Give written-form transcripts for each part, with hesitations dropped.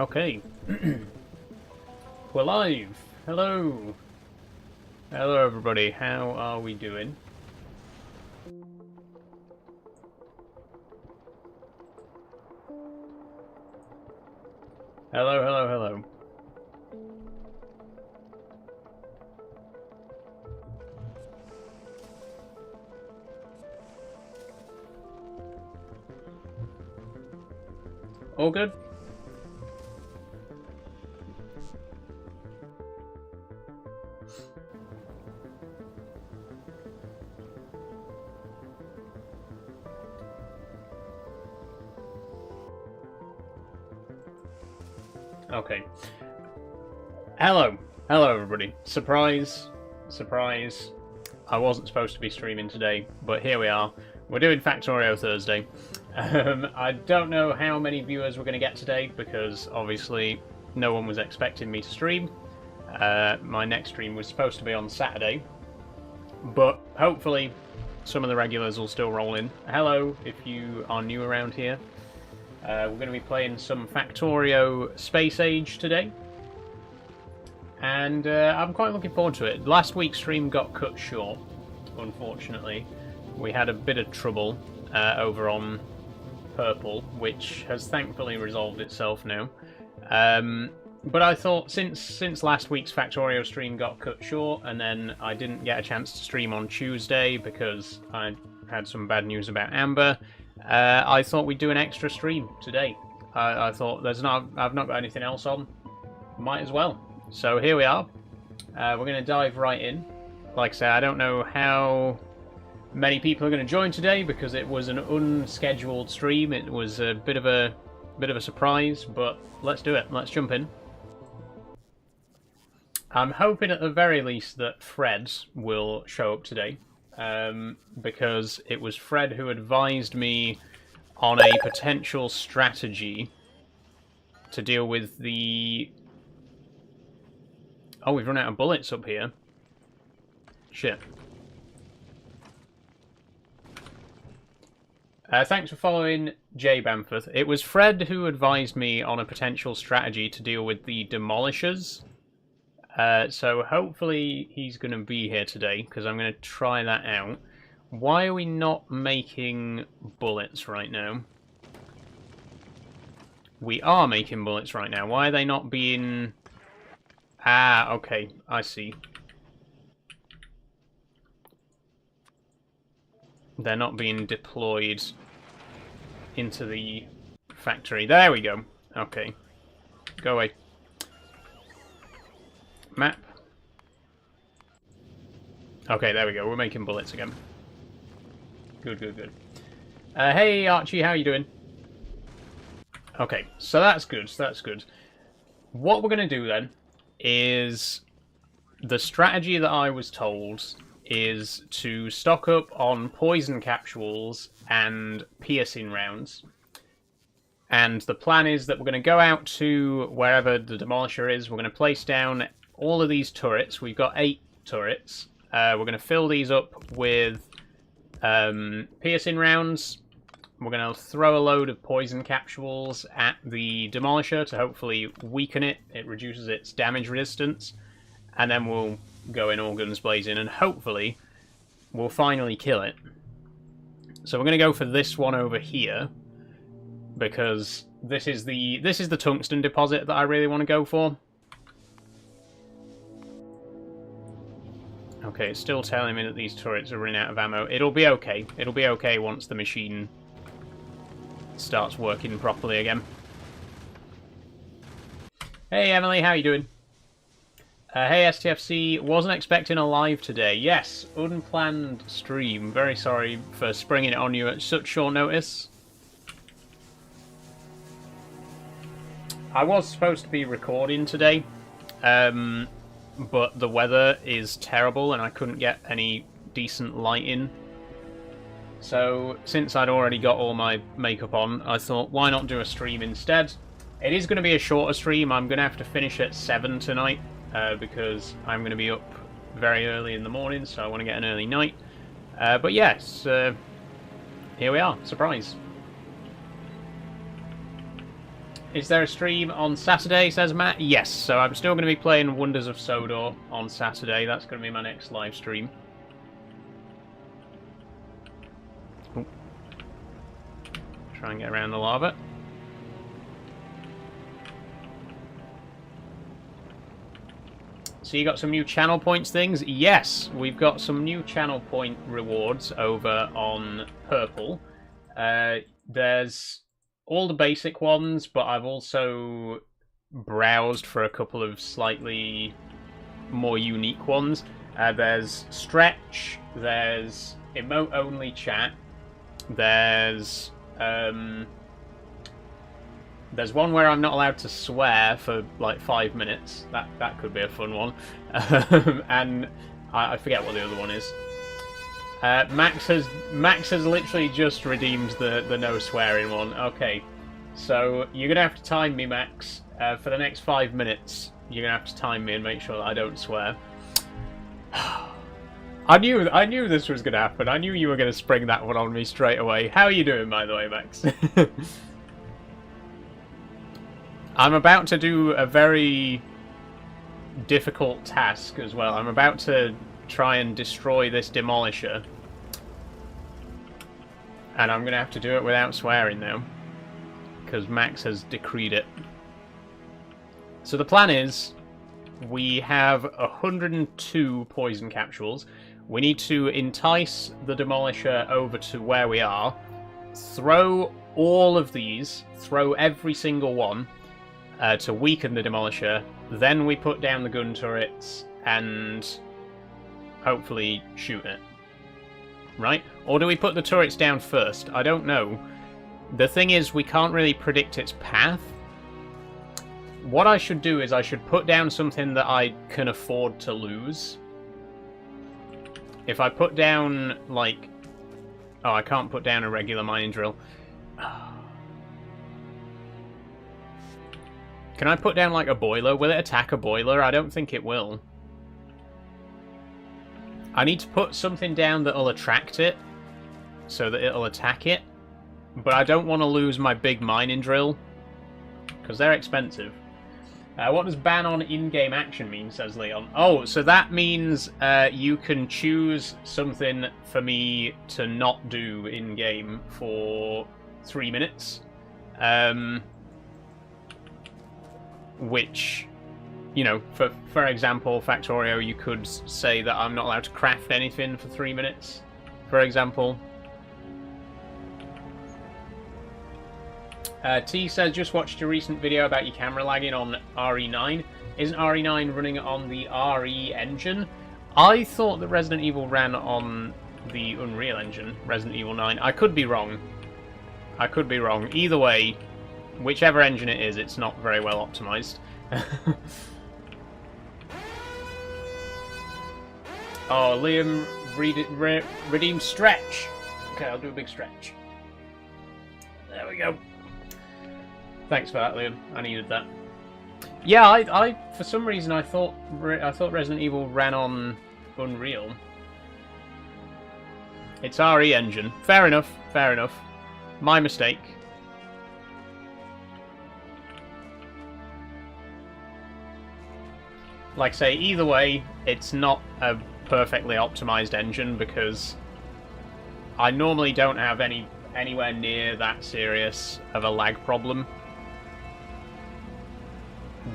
Okay. We're live. Hello. Hello everybody. How are we doing? Hello, hello, hello. All good? Okay. Hello. Hello everybody. Surprise. Surprise. I wasn't supposed to be streaming today, but here we are. We're doing Factorio Thursday. I don't know how many viewers we're going to get today, because obviously no one was expecting me to stream. My next stream was supposed to be on Saturday, but hopefully some of the regulars will still roll in. Hello, if you are new around here. We're going to be playing some Factorio Space Age today, and I'm quite looking forward to it. Last week's stream got cut short, unfortunately. We had a bit of trouble over on Purple, which has thankfully resolved itself now. But I thought since last week's Factorio stream got cut short, and then I didn't get a chance to stream on Tuesday because I had some bad news about Amber, I thought we'd do an extra stream today. I thought I've not got anything else on, might as well. So here we are. We're going to dive right in. Like I say, I don't know how many people are going to join today because it was an unscheduled stream. It was a bit of a surprise, but let's do it. Let's jump in. I'm hoping at the very least that Fred will show up today, because it was Fred who advised me on a potential strategy to deal with the... Oh, we've run out of bullets up here. Shit. Thanks for following Jay Bamforth. It was Fred who advised me on a potential strategy to deal with the Demolishers. So hopefully he's going to be here today, because I'm going to try that out. Why are we not making bullets right now? We are making bullets right now. Why are they not being... Ah, okay, I see. They're not being deployed into the factory. There we go. Okay. Go away. Map. Okay, there we go. We're making bullets again. Good, good, good. Hey, Archie, how you doing? Okay, so that's good. That's good. What we're going to do then is the strategy that I was told is to stock up on poison capsules and piercing rounds. And the plan is that we're going to go out to wherever the Demolisher is. We're going to place down all of these turrets. We've got 8 turrets. We're going to fill these up with piercing rounds. We're going to throw a load of poison capsules at the Demolisher to hopefully weaken it. It reduces its damage resistance. And then we'll go in all guns blazing, and hopefully we'll finally kill it. So we're going to go for this one over here, because this is the tungsten deposit that I really want to go for. Okay, it's still telling me that these turrets are running out of ammo. It'll be okay. It'll be okay once the machine starts working properly again. Hey Emily, how you doing? Hey STFC, wasn't expecting a live today. Yes, unplanned stream. Very sorry for springing it on you at such short notice. I was supposed to be recording today, but the weather is terrible and I couldn't get any decent lighting. So, since I'd already got all my makeup on, I thought, why not do a stream instead? It is going to be a shorter stream. I'm going to have to finish at 7 tonight, because I'm going to be up very early in the morning, so I want to get an early night. But yes, here we are. Surprise. Is there a stream on Saturday, says Matt? Yes, so I'm still going to be playing Wonders of Sodor on Saturday. That's going to be my next live stream. Ooh. Try and get around the lava. So you got some new channel points things? Yes, we've got some new channel point rewards over on Purple. There's all the basic ones, but I've also browsed for a couple of slightly more unique ones. There's Stretch, there's emote-only chat, there's one where I'm not allowed to swear for like 5 minutes. That could be a fun one. And I forget what the other one is. Max has literally just redeemed the no swearing one. Okay, so you're gonna have to time me, Max, for the next 5 minutes. You're gonna have to time me and make sure that I don't swear. I knew this was gonna happen. I knew you were gonna spring that one on me straight away. How are you doing, by the way, Max? I'm about to do a very difficult task as well. I'm about to try and destroy this Demolisher. And I'm going to have to do it without swearing now. Because Max has decreed it. So the plan is, we have 102 poison capsules. We need to entice the Demolisher over to where we are. Throw all of these. Throw every single one. To weaken the Demolisher, then we put down the gun turrets and hopefully shoot it. Right? Or do we put the turrets down first? I don't know. The thing is, we can't really predict its path. What I should do is I should put down something that I can afford to lose. If I put down, like... Oh, I can't put down a regular mining drill. Can I put down, like, a boiler? Will it attack a boiler? I don't think it will. I need to put something down that'll attract it, so that it'll attack it. But I don't want to lose my big mining drill, because they're expensive. What does ban on in-game action mean, says Leon? Oh, so that means you can choose something for me to not do in-game for 3 minutes. Which, you know, for example, Factorio, you could say that I'm not allowed to craft anything for 3 minutes, for example. T says, just watched your recent video about your camera lagging on RE9. Isn't RE9 running on the RE engine? I thought that Resident Evil ran on the Unreal Engine, Resident Evil 9. I could be wrong. I could be wrong. Either way, whichever engine it is, it's not very well optimized. Oh, Liam redeemed stretch. Okay, I'll do a big stretch. There we go. Thanks for that, Liam. I needed that. Yeah, I for some reason I thought Resident Evil ran on Unreal. It's RE engine. Fair enough. Fair enough. My mistake. Like I say, either way, it's not a perfectly optimized engine because I normally don't have anywhere near that serious of a lag problem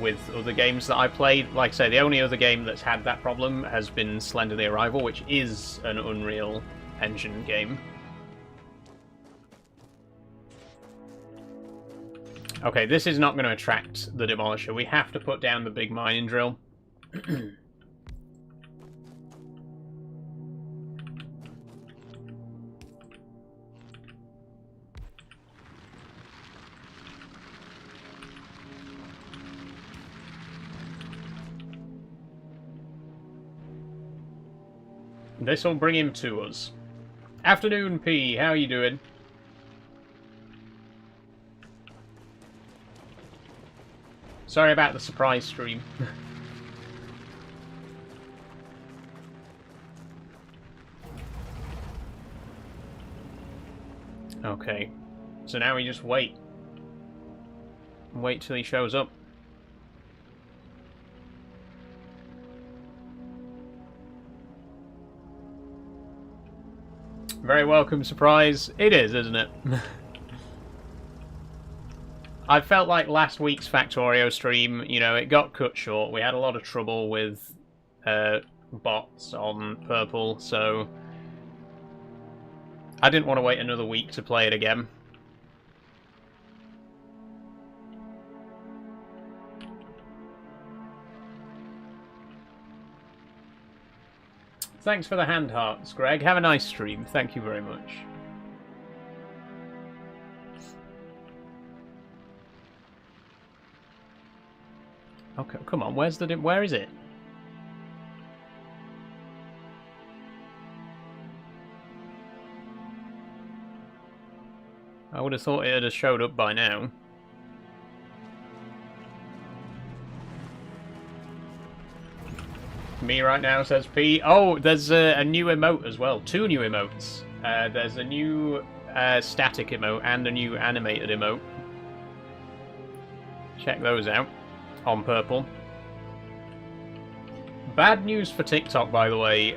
with other games that I played. Like I say, the only other game that's had that problem has been Slender the Arrival, which is an Unreal Engine game. Okay, this is not going to attract the Demolisher. We have to put down the big mining drill. This will bring him to us. Afternoon, P. How are you doing? Sorry about the surprise stream. Okay. So now we just wait. Wait till he shows up. Very welcome surprise. It is, isn't it? I felt like last week's Factorio stream, you know, it got cut short. We had a lot of trouble with bots on Purple, so I didn't want to wait another week to play it again. Thanks for the hand hearts, Greg. Have a nice stream. Thank you very much. Okay, come on. Where is it? I would have thought it had showed up by now. Me right now, says P. Oh, there's a new emote as well. 2 new emotes. There's a new static emote and a new animated emote. Check those out on Purple. Bad news for TikTok, by the way.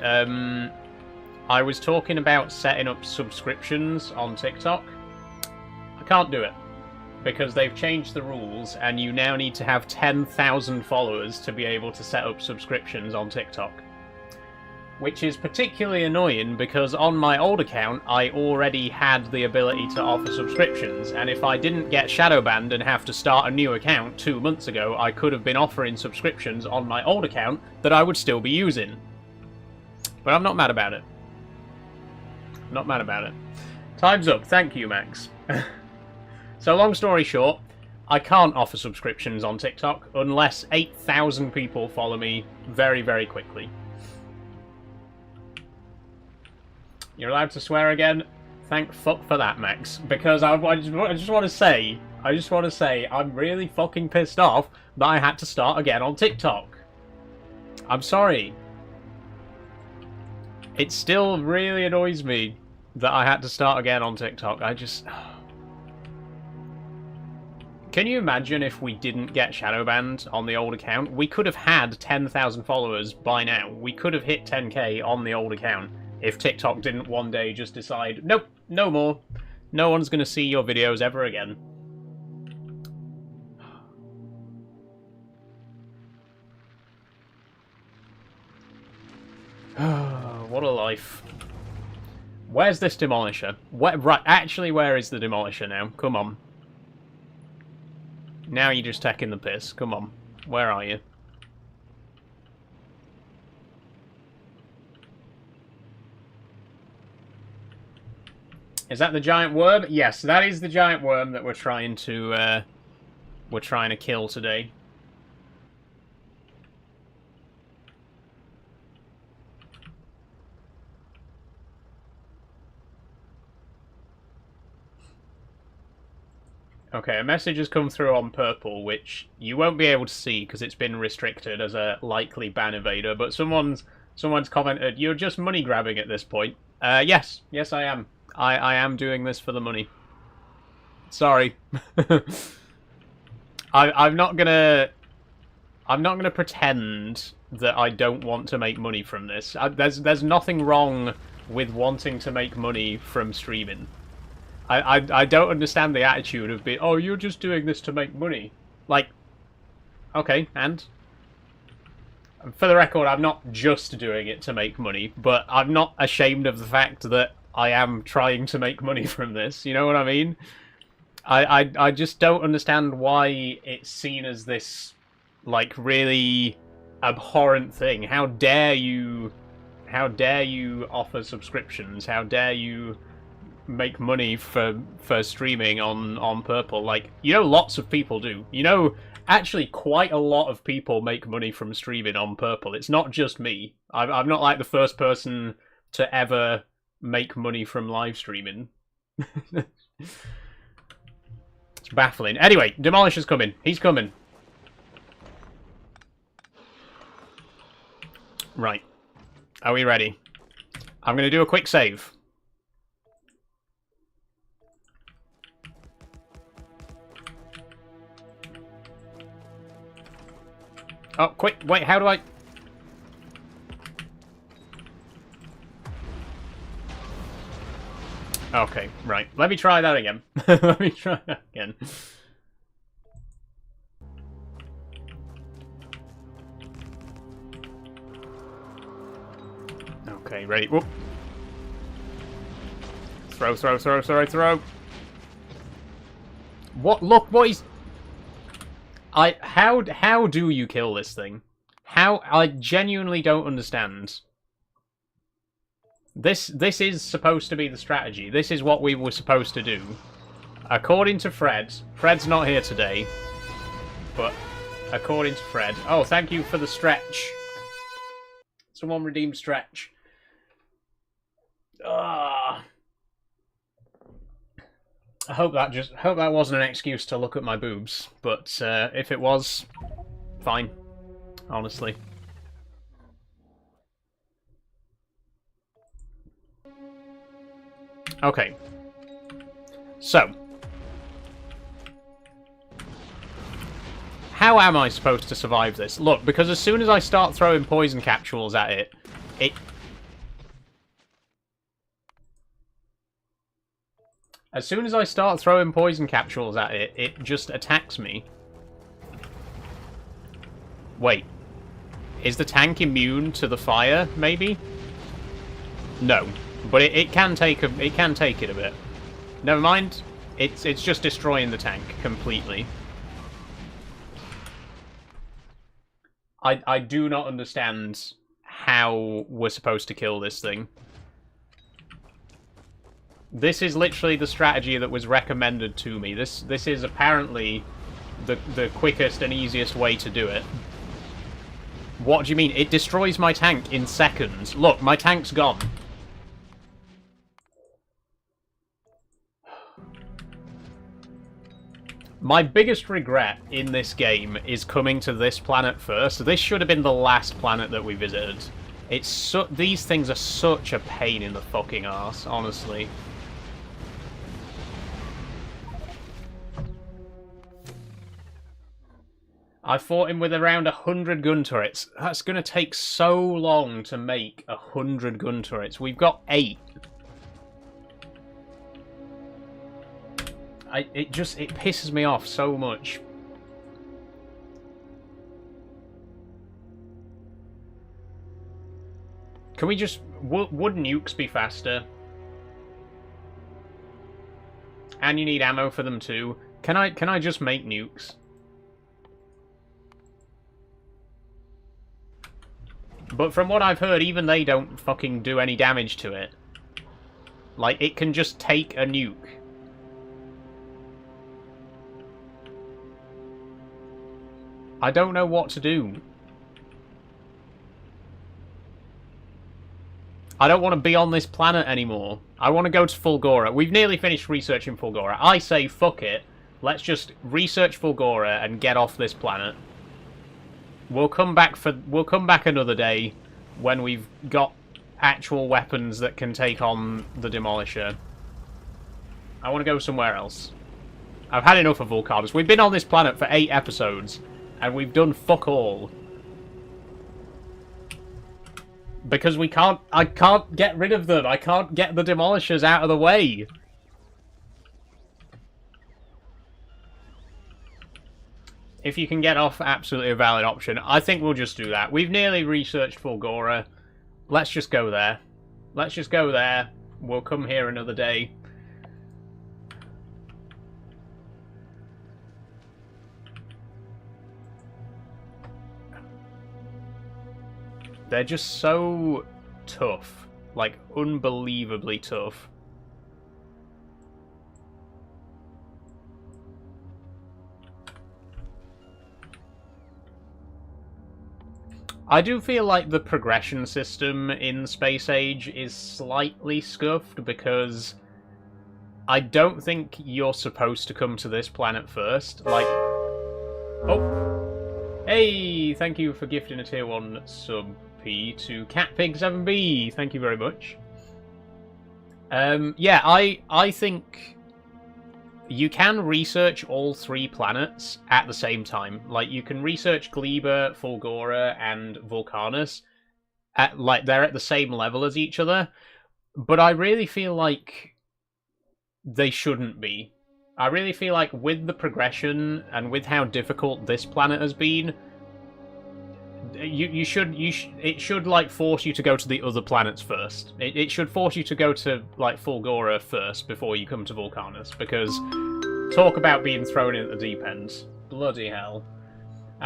I was talking about setting up subscriptions on TikTok. I can't do it because they've changed the rules and you now need to have 10,000 followers to be able to set up subscriptions on TikTok. Which is particularly annoying because on my old account I already had the ability to offer subscriptions, and if I didn't get shadow banned and have to start a new account 2 months ago, I could have been offering subscriptions on my old account that I would still be using. But I'm not mad about it. Not mad about it. Time's up. Thank you, Max. So long story short, I can't offer subscriptions on TikTok unless 8,000 people follow me very, very quickly. You're allowed to swear again? Thank fuck for that, Max. Because I just want to say, I'm really fucking pissed off that I had to start again on TikTok. I'm sorry. It still really annoys me that I had to start again on TikTok. Can you imagine if we didn't get shadow banned on the old account? We could have had 10,000 followers by now. We could have hit 10k on the old account if TikTok didn't one day just decide, nope, no more. No one's going to see your videos ever again. What a life. Where's this Demolisher? Right, actually, where is the Demolisher now? Come on. Now you're just taking the piss. Come on. Where are you? Is that the giant worm? Yes, that is the giant worm that we're trying to kill today. Okay, a message has come through on Purple, which you won't be able to see because it's been restricted as a likely ban evader, but someone's commented, you're just money grabbing at this point. Yes, I am. I am doing this for the money. Sorry. I'm not gonna pretend that I don't want to make money from this. There's nothing wrong with wanting to make money from streaming. I don't understand the attitude of being, oh, you're just doing this to make money. Like, okay, and? For the record, I'm not just doing it to make money, but I'm not ashamed of the fact that I am trying to make money from this, you know what I mean? I just don't understand why it's seen as this, like, really abhorrent thing. How dare you offer subscriptions? How dare you make money for streaming on Purple? Like, you know, lots of people do. You know, actually quite a lot of people make money from streaming on Purple. It's not just me. I'm not like the first person to ever make money from live streaming. It's baffling. Anyway, Demolisher's coming. He's coming. Right. Are we ready? I'm going to do a quick save. Oh, quick! Wait, how do I... Okay, right. Let me try that again. Let me try that again. Okay, ready. Whoop. Throw, throw, throw, throw, throw. What? Look, what is... How do you kill this thing? How? I genuinely don't understand. This is supposed to be the strategy. This is what we were supposed to do. According to Fred. Fred's not here today. But according to Fred... Oh, thank you for the stretch. Someone redeemed stretch. Ah. I hope that wasn't an excuse to look at my boobs, but if it was, fine. Honestly. Okay. So. How am I supposed to survive this? Look, because as soon as I start throwing poison capsules at it, As soon as I start throwing poison capsules at it, it just attacks me. Wait. Is the tank immune to the fire, maybe? No. But it can take it a bit. Never mind. It's just destroying the tank completely. I do not understand how we're supposed to kill this thing. This is literally the strategy that was recommended to me. This is apparently the quickest and easiest way to do it. What do you mean? It destroys my tank in seconds. Look, my tank's gone. My biggest regret in this game is coming to this planet first. This should have been the last planet that we visited. These things are such a pain in the fucking arse, honestly. I fought him with around 100 gun turrets. That's going to take so long to make 100 gun turrets. We've got 8. It pisses me off so much. Can we just... Would nukes be faster? And you need ammo for them too. Can I just make nukes? But from what I've heard, even they don't fucking do any damage to it. Like, it can just take a nuke. I don't know what to do. I don't want to be on this planet anymore. I want to go to Fulgora. We've nearly finished researching Fulgora. I say, fuck it. Let's just research Fulgora and get off this planet. We'll come back another day when we've got actual weapons that can take on the Demolisher. I want to go somewhere else. I've had enough of Vulcados. We've been on this planet for 8 episodes, and we've done fuck all. Because I can't get rid of them. I can't get the Demolishers out of the way. If you can get off, absolutely a valid option. I think we'll just do that. We've nearly researched Fulgora. Let's just go there. Let's just go there. We'll come here another day. They're just so tough. Like, unbelievably tough. I do feel like the progression system in Space Age is slightly scuffed because I don't think you're supposed to come to this planet first. Like, oh, hey, thank you for gifting a tier 1 sub P to CatPig7B. Thank you very much. Yeah, I think you can research all 3 planets at the same time. Like, you can research Gleba, Fulgora, and Vulcanus. They're at the same level as each other. But I really feel like they shouldn't be. I really feel like with the progression and with how difficult this planet has been, it should like force you to go to the other planets first. It should force you to go to like Fulgora first before you come to Vulcanus, because talk about being thrown in at the deep end. Bloody hell.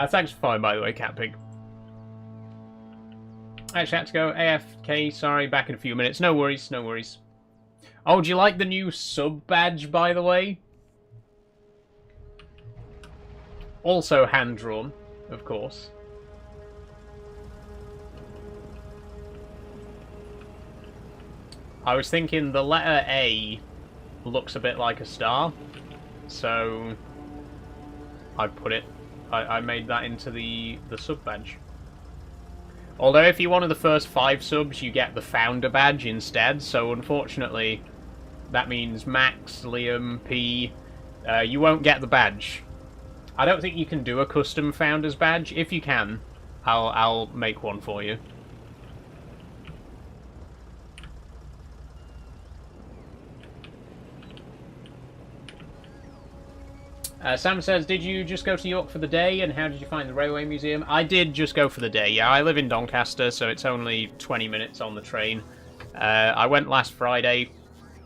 Thanks for following, by the way, Catpig. Actually, I had to go AFK, sorry, back in a few minutes. No worries, no worries. Oh, do you like the new sub badge, by the way? Also hand-drawn, of course. I was thinking the letter A looks a bit like a star, so I put it. I made that into the sub badge. Although if you're one of the first 5 subs, you get the founder badge instead. So unfortunately, that means Max, Liam, P, you won't get the badge. I don't think you can do a custom founders badge. If you can, I'll make one for you. Sam says, did you just go to York for the day, and how did you find the Railway Museum? I did just go for the day, yeah. I live in Doncaster, so it's only 20 minutes on the train. I went last Friday.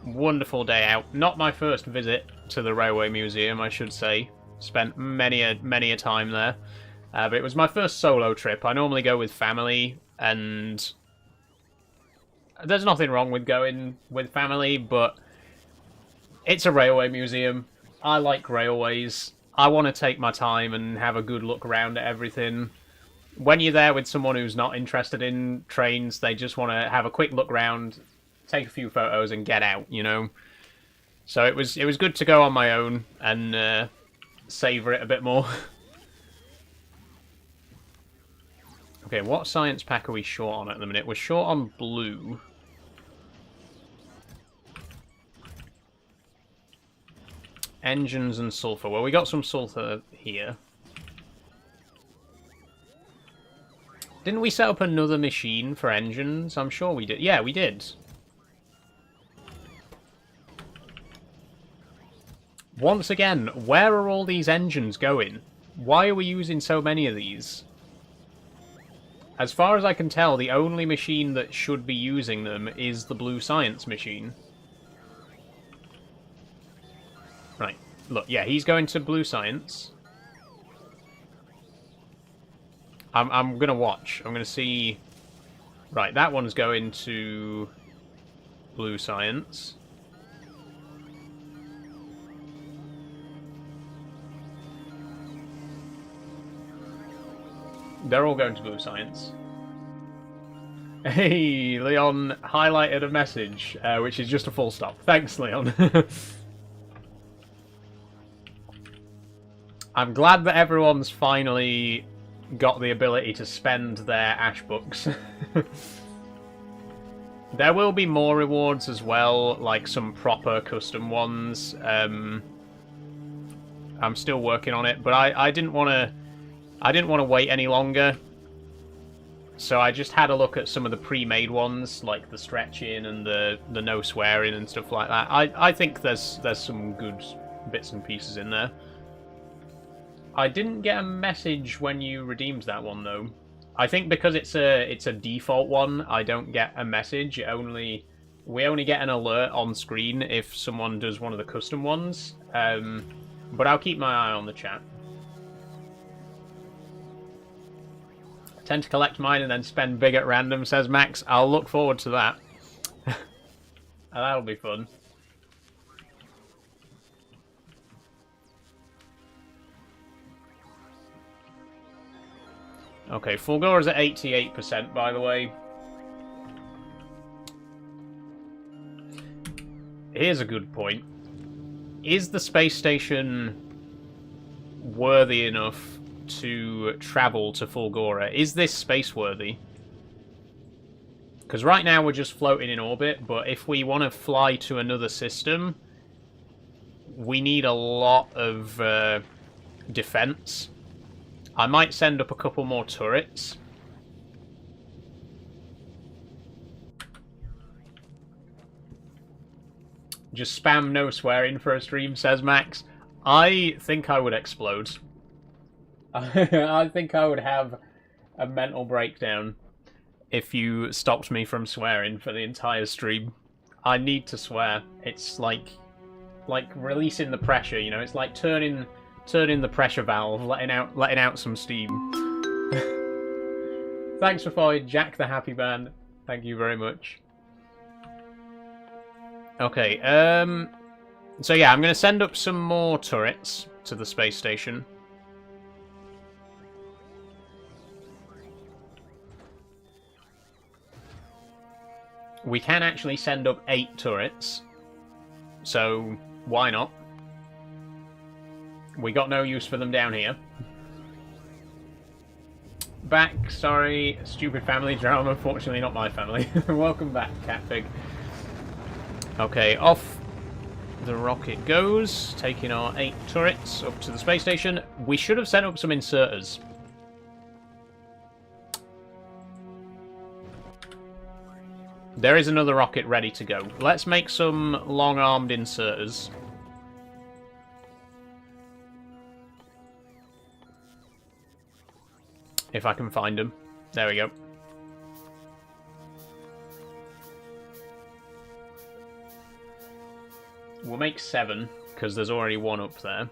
Wonderful day out. Not my first visit to the Railway Museum, I should say. Spent many a time there. But it was my first solo trip. I normally go with family, and there's nothing wrong with going with family, but it's a railway museum. I like railways. I want to take my time and have a good look around at everything. When you're there with someone who's not interested in trains, they just want to have a quick look around, take a few photos, and get out, you know? So it was good to go on my own and savour it a bit more. Okay, what science pack are we short on at the minute? We're short on blue. Engines and sulfur. Well, we got some sulfur here. Didn't we set up another machine for engines? I'm sure we did. Yeah, we did. Once again, where are all these engines going? Why are we using so many of these? As far as I can tell, the only machine that should be using them is the blue science machine. Right. Look, yeah, he's going to blue science. I'm gonna watch. I'm gonna see. Right, that one's going to blue science. They're all going to blue science. Hey, Leon highlighted a message, which is just a full stop. Thanks, Leon. I'm glad that everyone's finally got the ability to spend their Ash books. There will be more rewards as well, like some proper custom ones. I'm still working on it, but I didn't want to wait any longer. So I just had a look at some of the pre-made ones, like the stretching and the no swearing and stuff like that. I think there's some good bits and pieces in there. I didn't get a message when you redeemed that one though. I think because it's a default one, I don't get a message. We only get an alert on screen if someone does one of the custom ones. But I'll keep my eye on the chat. I tend to collect mine and then spend big at random, says Max. I'll look forward to that. That'll be fun. Okay, Fulgora's at 88%, by the way. Here's a good point. Is the space station worthy enough to travel to Fulgora? Is this space-worthy? Because right now we're just floating in orbit, but if we want to fly to another system, we need a lot of defense. I might send up a couple more turrets. Just spam no swearing for a stream, says Max. I think I would explode. I think I would have a mental breakdown if you stopped me from swearing for the entire stream. I need to swear. It's like releasing the pressure, you know. It's like turning the pressure valve, letting out some steam. Thanks for following, Jack the Happy Man. Thank you very much. Okay, so yeah, I'm going to send up some more turrets to the space station. We can actually send up 8 turrets, so why not? We got no use for them down here. Back, sorry, stupid family drama, fortunately not my family. Welcome back, Catpig. Okay, off the rocket goes, taking our 8 turrets up to the space station. We should have sent up some inserters. There is another rocket ready to go. Let's make some long-armed inserters. If I can find them. There we go. We'll make 7, because there's already one up there.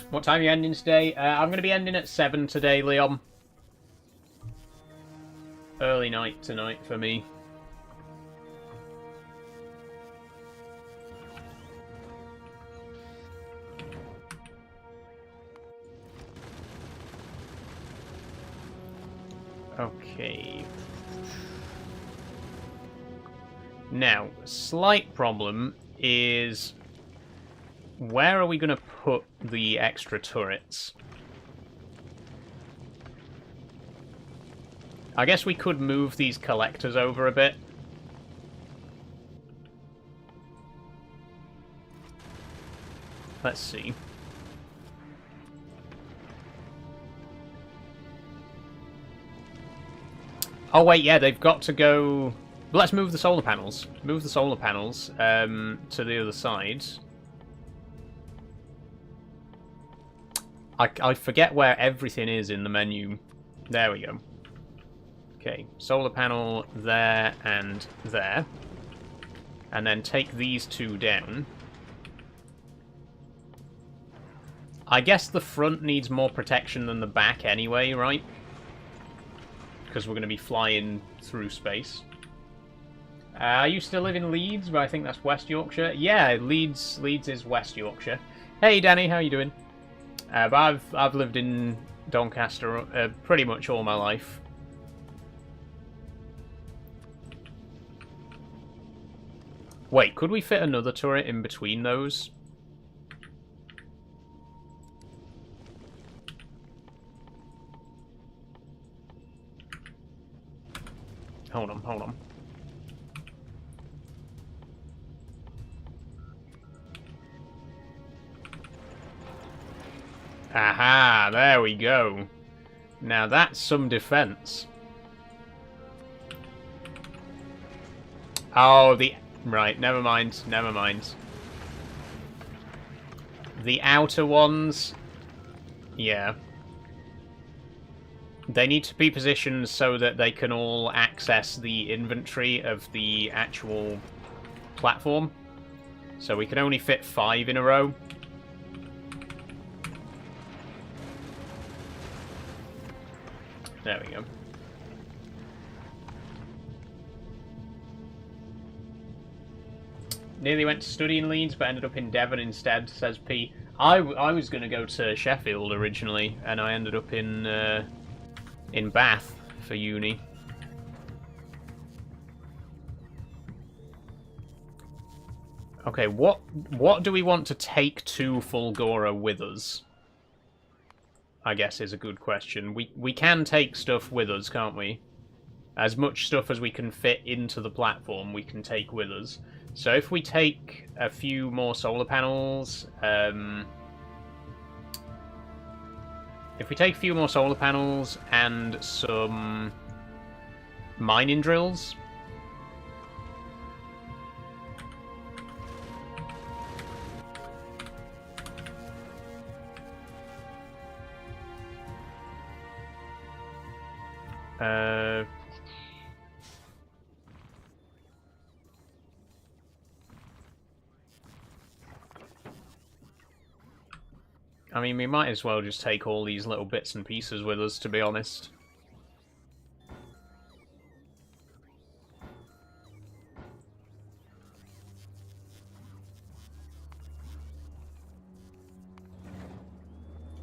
What time are you ending today? I'm going to be ending at 7 today, Leon. Early night tonight for me. Okay. Now, slight problem is where are we going to put the extra turrets? I guess we could move these collectors over a bit. Let's see. Oh wait, yeah, they've got to go... Let's move the solar panels. Move the solar panels to the other side. I forget where everything is in the menu. There we go. Okay, solar panel there and there. And then take these 2 down. I guess the front needs more protection than the back anyway, right? Because we're going to be flying through space. I used to live in Leeds, but I think that's West Yorkshire. Yeah, Leeds is West Yorkshire. Hey Danny, how you doing? But I've lived in Doncaster pretty much all my life. Wait, could we fit another turret in between those? Hold on, hold on. Aha, there we go. Now that's some defense. Oh, right, never mind, never mind. The outer ones... Yeah. They need to be positioned so that they can all access the inventory of the actual platform. So we can only fit 5 in a row. There we go. Nearly went to study in Leeds, but ended up in Devon instead, says P. I was going to go to Sheffield originally, and I ended up in Bath for uni. Okay, what do we want to take to Fulgora with us? I guess, is a good question. We can take stuff with us, can't we? As much stuff as we can fit into the platform, we can take with us. So if we take a few more solar panels, if we take a few more solar panels and some mining drills. I mean, we might as well just take all these little bits and pieces with us, to be honest.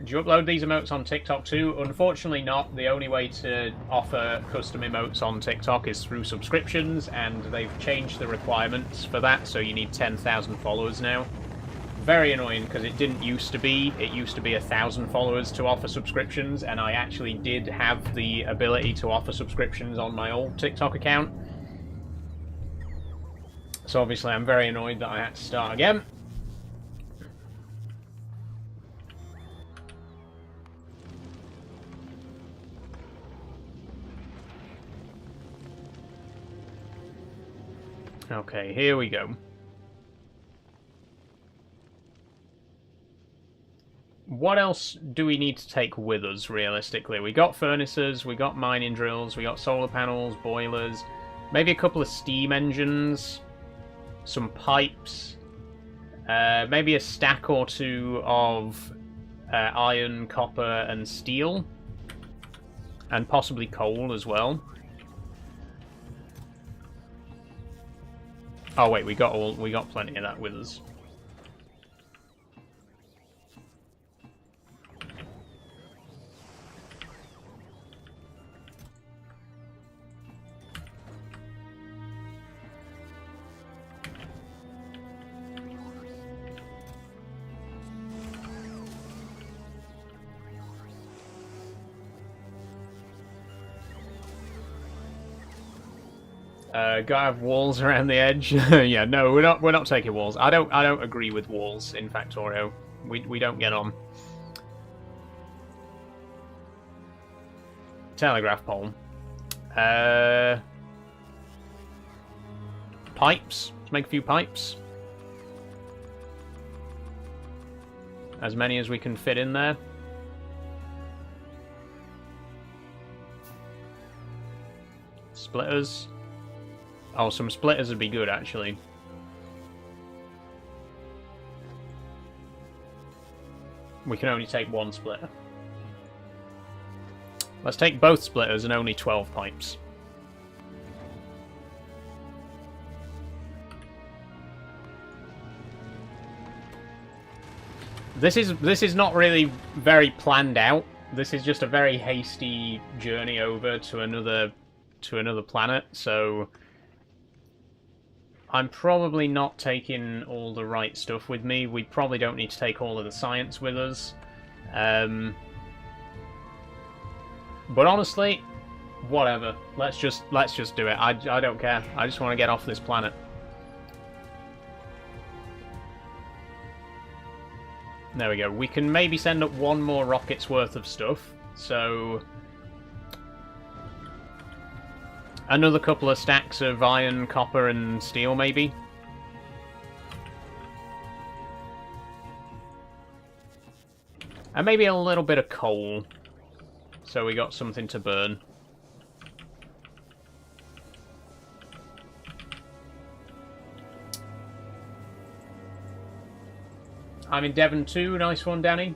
Do you upload these emotes on TikTok too? Unfortunately not. The only way to offer custom emotes on TikTok is through subscriptions, and they've changed the requirements for that, so you need 10,000 followers now. Very annoying, because it didn't used to be. It used to be 1,000 followers to offer subscriptions, and I actually did have the ability to offer subscriptions on my old TikTok account. So obviously I'm very annoyed that I had to start again. Okay, here we go. What else do we need to take with us, realistically? We got furnaces, we got mining drills, we got solar panels, boilers, maybe a couple of steam engines, some pipes, maybe a stack or two of iron, copper, and steel, and possibly coal as well. Oh wait, we got plenty of that with us. Gotta have walls around the edge. Yeah, no, we're not taking walls. I don't agree with walls in Factorio. We don't get on. Telegraph pole. Pipes. Let's make a few pipes. As many as we can fit in there. Splitters. Oh, some splitters would be good, actually. We can only take one splitter. Let's take both splitters and only 12 pipes. This is not really very planned out. This is just a very hasty journey over to another planet, so I'm probably not taking all the right stuff with me. We probably don't need to take all of the science with us. But honestly, whatever. Let's just do it. I don't care. I just want to get off this planet. There we go. We can maybe send up one more rocket's worth of stuff. So another couple of stacks of iron, copper, and steel, maybe. And maybe a little bit of coal. So we got something to burn. I'm in Devon too. Nice one, Danny.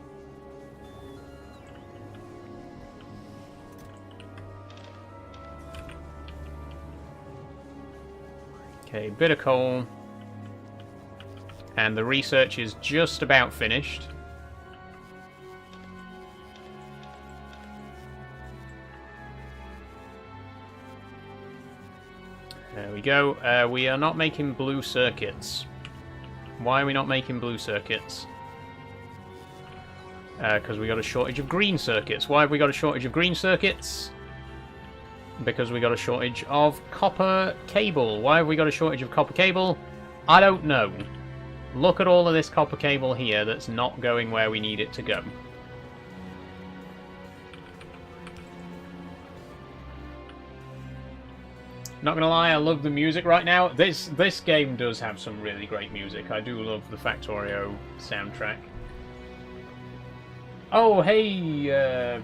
Okay, bit of coal. And the research is just about finished. There we go. We are not making blue circuits. Why are we not making blue circuits? Because we got a shortage of green circuits. Why have we got a shortage of green circuits? Because we got a shortage of copper cable. Why have we got a shortage of copper cable? I don't know. Look at all of this copper cable here that's not going where we need it to go. Not gonna lie, I love the music right now. This game does have some really great music. I do love the Factorio soundtrack. Oh, hey,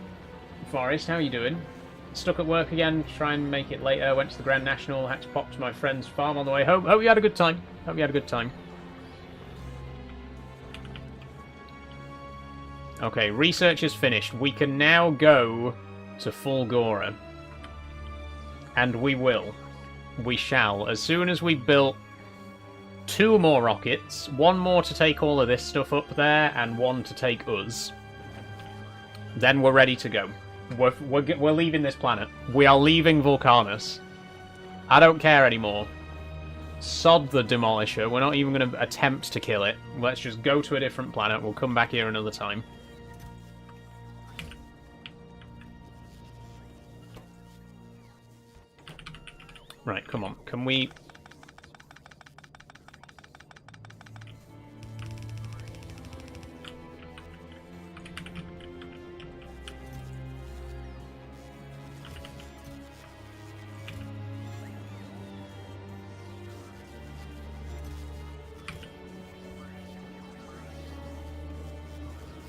Forrest, how you doing? Stuck at work again, try and make it later. Went to the Grand National, had to pop to my friend's farm on the way home. Hope you had a good time. Hope you had a good time. Okay, research is finished. We can now go to Fulgora. And we will. We shall. As soon as we've built 2 more rockets, 1 more to take all of this stuff up there, and 1 to take us, then we're ready to go. We're leaving this planet. We are leaving Vulcanus. I don't care anymore. Sod the Demolisher. We're not even going to attempt to kill it. Let's just go to a different planet. We'll come back here another time. Right, come on. Can we...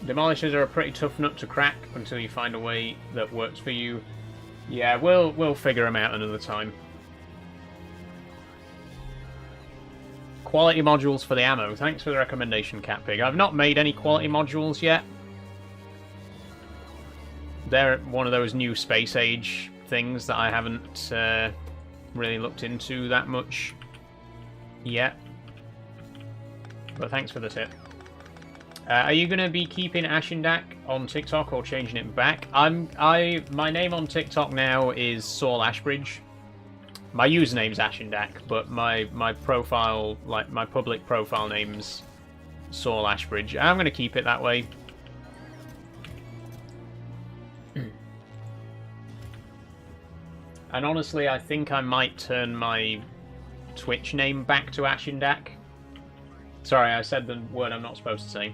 Demolishers are a pretty tough nut to crack until you find a way that works for you. Yeah, we'll figure them out another time. Quality modules for the ammo. Thanks for the recommendation, Catpig. I've not made any quality modules yet. They're one of those new space age things that I haven't really looked into that much yet. But thanks for the tip. Are you going to be keeping Ashendak on TikTok or changing it back? My name on TikTok now is Saul Ashbridge. My username's Ashendak, but my profile, like my public profile name's Saul Ashbridge. I'm going to keep it that way. And honestly, I think I might turn my Twitch name back to Ashendak. Sorry, I said the word I'm not supposed to say.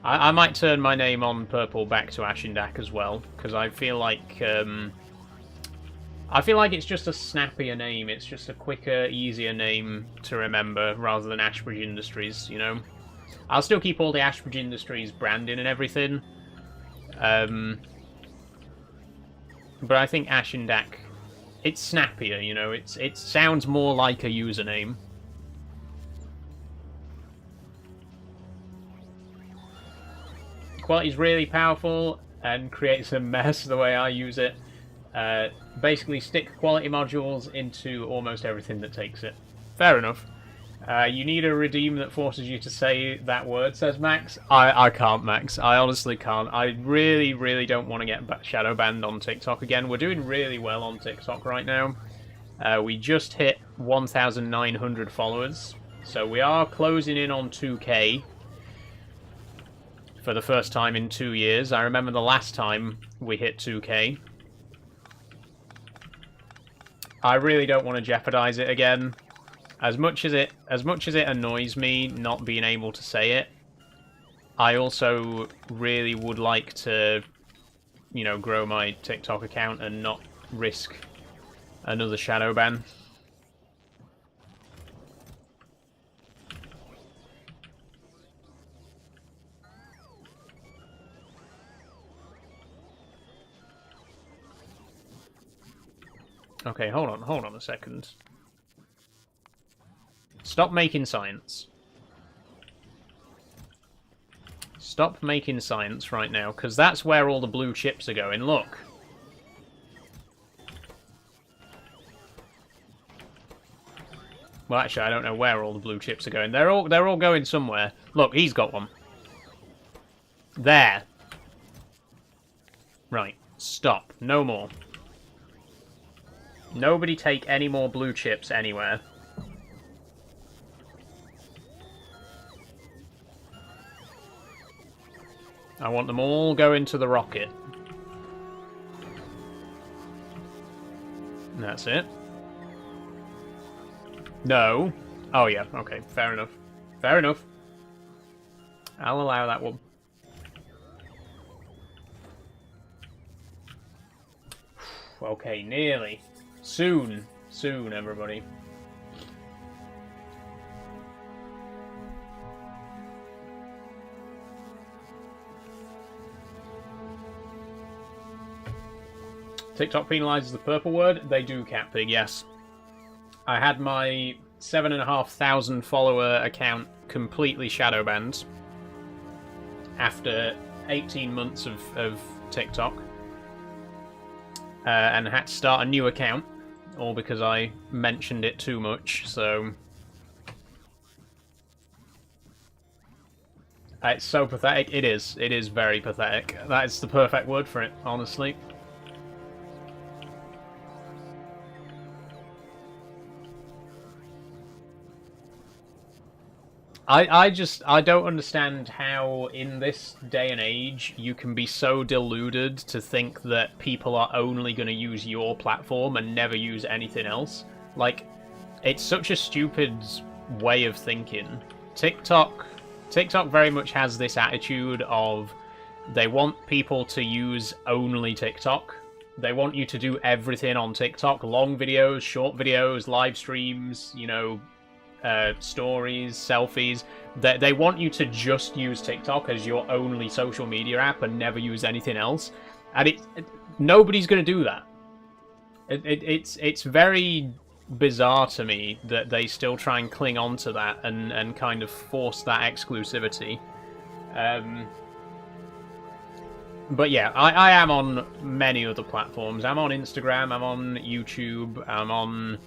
I might turn my name on Purple back to Ashendak as well, because I feel like it's just a snappier name. It's just a quicker, easier name to remember rather than Ashbridge Industries, you know? I'll still keep all the Ashbridge Industries branding and everything. But I think Ashendak, it's snappier, you know? It sounds more like a username. Quality's really powerful and creates a mess the way I use it. Basically stick quality modules into almost everything that takes it. Fair enough. You need a redeem that forces you to say that word, says Max. I can't, Max. I honestly can't. I really, really don't want to get shadow banned on TikTok again. We're doing really well on TikTok right now. We just hit 1,900 followers. So we are closing in on 2K. For the first time in 2 years. I remember the last time we hit 2K. I really don't want to jeopardize it again. As much as it annoys me not being able to say it, I also really would like to, you know, grow my TikTok account and not risk another shadow ban. Okay, hold on a second. Stop making science. Stop making science right now, because that's where all the blue chips are going. Look. Well, actually, I don't know where all the blue chips are going. They're all going somewhere. Look, he's got one. There. Right. Stop. No more. Nobody take any more blue chips anywhere. I want them all going to the rocket. That's it. No. Oh, yeah. Okay, fair enough. Fair enough. I'll allow that one. Okay, nearly. Soon. Soon, everybody. TikTok penalizes the purple word. They do, Catpig, yes. I had my 7,500 follower account completely shadow banned after 18 months of TikTok. And had to start a new account, all because I mentioned it too much, so... It's so pathetic. It is. It is very pathetic. That is the perfect word for it, honestly. I don't understand how in this day and age you can be so deluded to think that people are only going to use your platform and never use anything else. Like, it's such a stupid way of thinking. TikTok very much has this attitude of they want people to use only TikTok. They want you to do everything on TikTok. Long videos, short videos, live streams, you know, stories, selfies. They want you to just use TikTok as your only social media app and never use anything else. And nobody's going to do that. It's very bizarre to me that they still try and cling on to that and kind of force that exclusivity. But yeah, I am on many other platforms. I'm on Instagram, I'm on YouTube, I'm on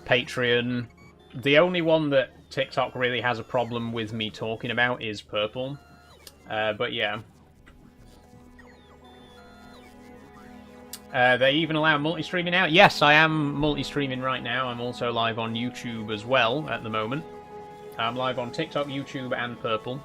Patreon. The only one that TikTok really has a problem with me talking about is Purple. But yeah. They even allow multi-streaming now? Yes, I am multi-streaming right now. I'm also live on YouTube as well at the moment. I'm live on TikTok, YouTube, and Purple.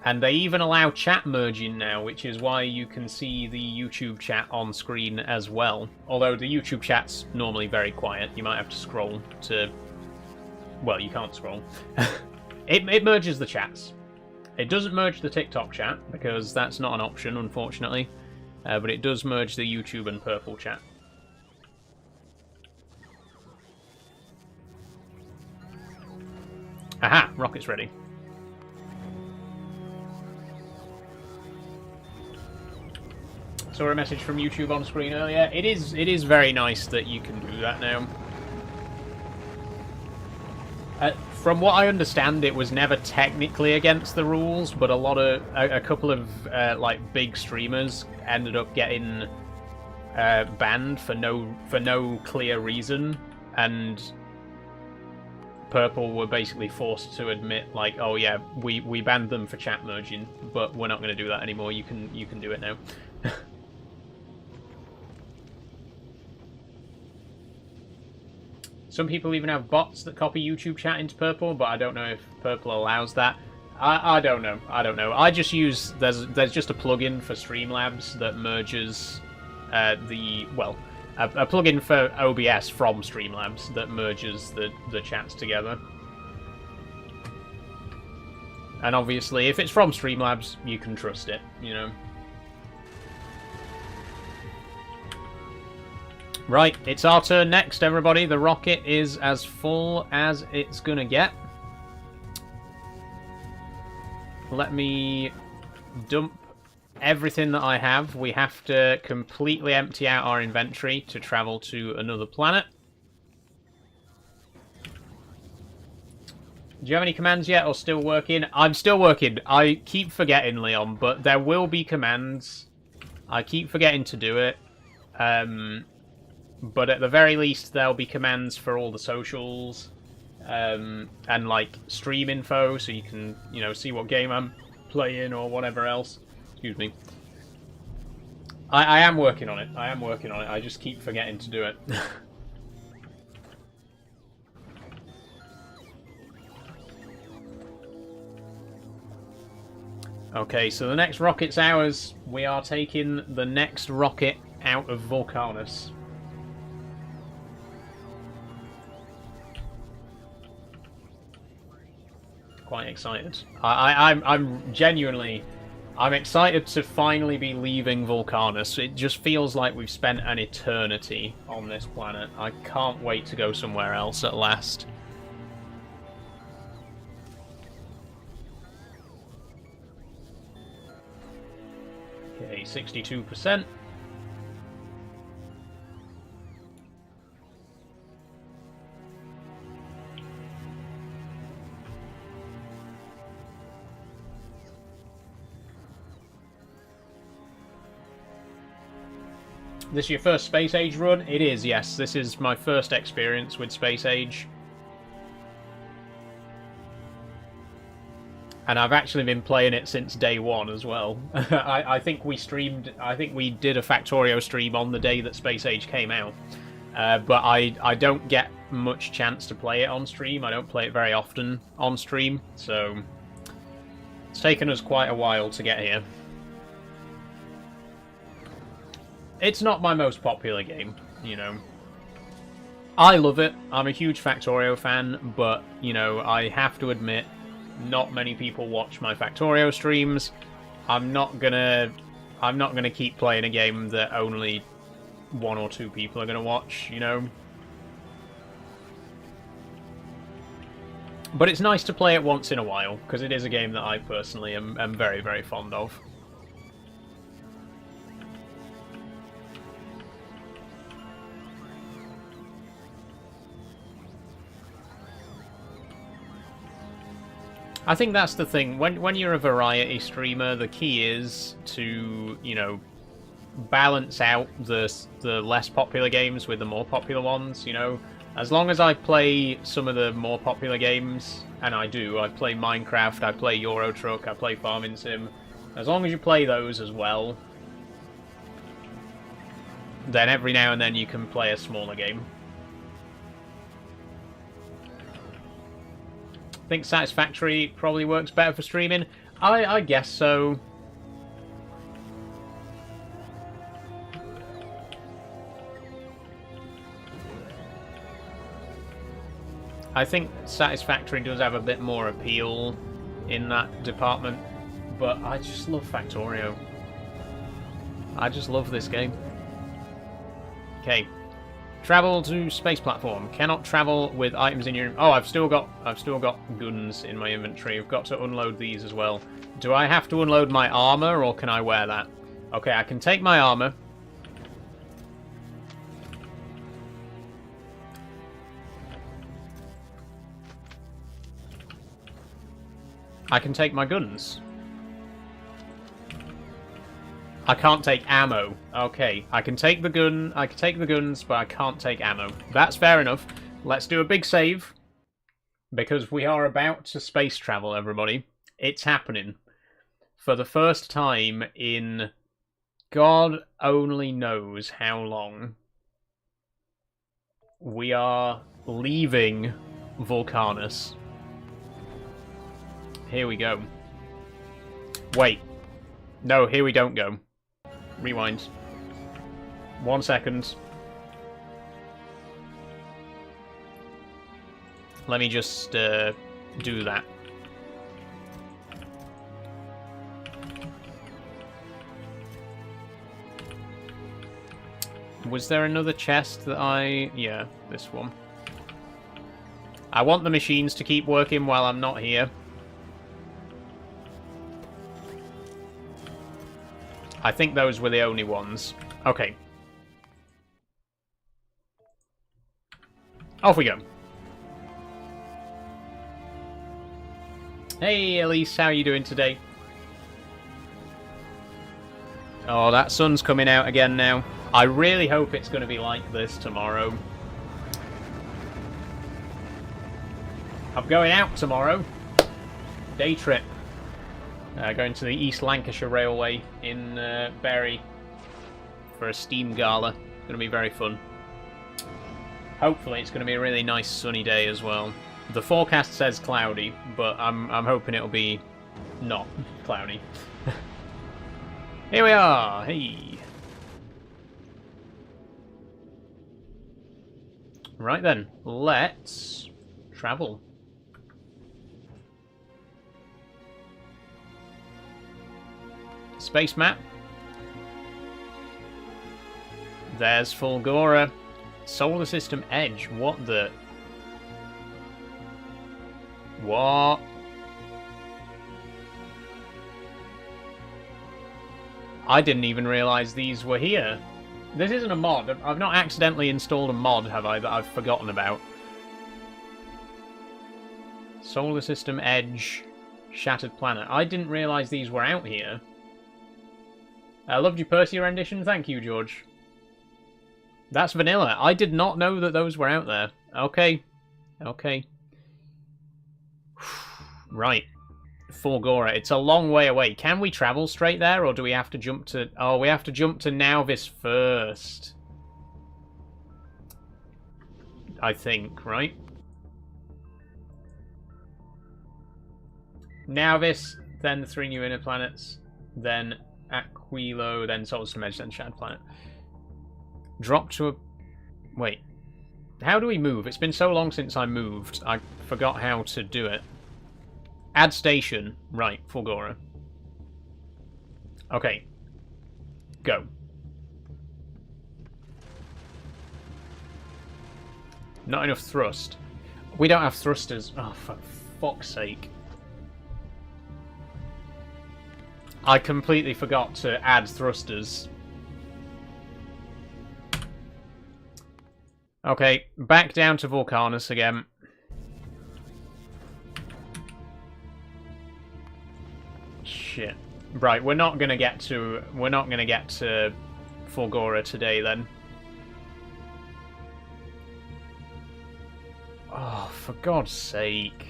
And they even allow chat merging now, which is why you can see the YouTube chat on screen as well. Although the YouTube chat's normally very quiet. You might have to scroll to... Well, you can't scroll. It merges the chats. It doesn't merge the TikTok chat, because that's not an option, unfortunately. But it does merge the YouTube and Purple chat. Aha! Rocket's ready. Saw a message from YouTube on screen earlier. It is very nice that you can do that now. From what I understand, it was never technically against the rules, but a couple of like big streamers ended up getting banned for no clear reason, and Purple were basically forced to admit, like, oh yeah, we banned them for chat merging, but we're not going to do that anymore. You can do it now. Some people even have bots that copy YouTube chat into Purple, but I don't know if Purple allows that. I don't know. I don't know. I just use... There's just a plugin for Streamlabs that merges a plugin for OBS from Streamlabs that merges the chats together. And obviously, if it's from Streamlabs, you can trust it, you know. Right, it's our turn next, everybody. The rocket is as full as it's gonna get. Let me dump everything that I have. We have to completely empty out our inventory to travel to another planet. Do you have any commands yet, or still working? I'm still working. I keep forgetting, Leon, but there will be commands. I keep forgetting to do it. But at the very least, there'll be commands for all the socials, and like stream info, so you can, you know, see what game I'm playing or whatever else. Excuse me. I am working on it. I am working on it. I just keep forgetting to do it. Okay, so the next rocket's ours. We are taking the next rocket out of Vulcanus. Quite excited. I'm genuinely... I'm excited to finally be leaving Vulcanus. It just feels like we've spent an eternity on this planet. I can't wait to go somewhere else at last. Okay, 62%. This your first Space Age run? It is, yes. This is my first experience with Space Age. And I've actually been playing it since day one as well. I think we did a Factorio stream on the day that Space Age came out. But I don't get much chance to play it on stream. I don't play it very often on stream. So it's taken us quite a while to get here. It's not my most popular game, you know. I love it. I'm a huge Factorio fan, but, you know, I have to admit, not many people watch my Factorio streams. I'm not gonna keep playing a game that only 1 or 2 people are gonna watch, you know. But it's nice to play it once in a while, because it is a game that I personally am very, very fond of. I think that's the thing. When you're a variety streamer, the key is to, you know, balance out the less popular games with the more popular ones, you know. As long as I play some of the more popular games, and I do, I play Minecraft, I play Euro Truck, I play Farming Sim, as long as you play those as well, then every now and then you can play a smaller game. I think Satisfactory probably works better for streaming. I guess so. I think Satisfactory does have a bit more appeal in that department, but I just love Factorio. I just love this game. Okay. Travel to space platform. Cannot travel with items in your... Oh, I've still got guns in my inventory. I've got to unload these as well. Do I have to unload my armor, or can I wear that? Okay, I can take my armor. I can take my guns. I can't take ammo. Okay, I can take the gun. I can take the guns, but I can't take ammo. That's fair enough. Let's do a big save, because we are about to space travel, everybody. It's happening for the first time in God only knows how long. We are leaving Vulcanus. Here we go. Wait. No, here we don't go. Rewind. 1 second. Let me just do that. Was there another chest that I... Yeah, this one. I want the machines to keep working while I'm not here. I think those were the only ones. Okay. Off we go. Hey, Elise, how are you doing today? Oh, that sun's coming out again now. I really hope it's going to be like this tomorrow. I'm going out tomorrow. Day trip. Going to the East Lancashire Railway in Bury for a steam gala. It's going to be very fun. Hopefully it's going to be a really nice sunny day as well. The forecast says cloudy, but I'm hoping it'll be not. cloudy. Here we are. Hey. Right then, let's travel. Space map. There's Fulgora. Solar System Edge. What the... What? I didn't even realise these were here. This isn't a mod. I've not accidentally installed a mod, have I, that I've forgotten about. Solar System Edge. Shattered Planet. I didn't realise these were out here. I loved your Persia rendition. Thank you, George. That's vanilla. I did not know that those were out there. Okay. Okay. Right. Fulgora. It's a long way away. Can we travel straight there, or do we have to jump to... Oh, we have to jump to Nauvis first. I think, right? Nauvis, then the 3 new inner planets, then Aquilo, then Solar System Edge, then Shattered Planet. Drop to a... Wait. How do we move? It's been so long since I moved, I forgot how to do it. Add station. Right, Fulgora. Okay. Go. Not enough thrust. We don't have thrusters. Oh, for fuck's sake. I completely forgot to add thrusters. Okay, back down to Vulcanus again. Shit. Right, we're not gonna get to Fulgora today then. Oh, for God's sake.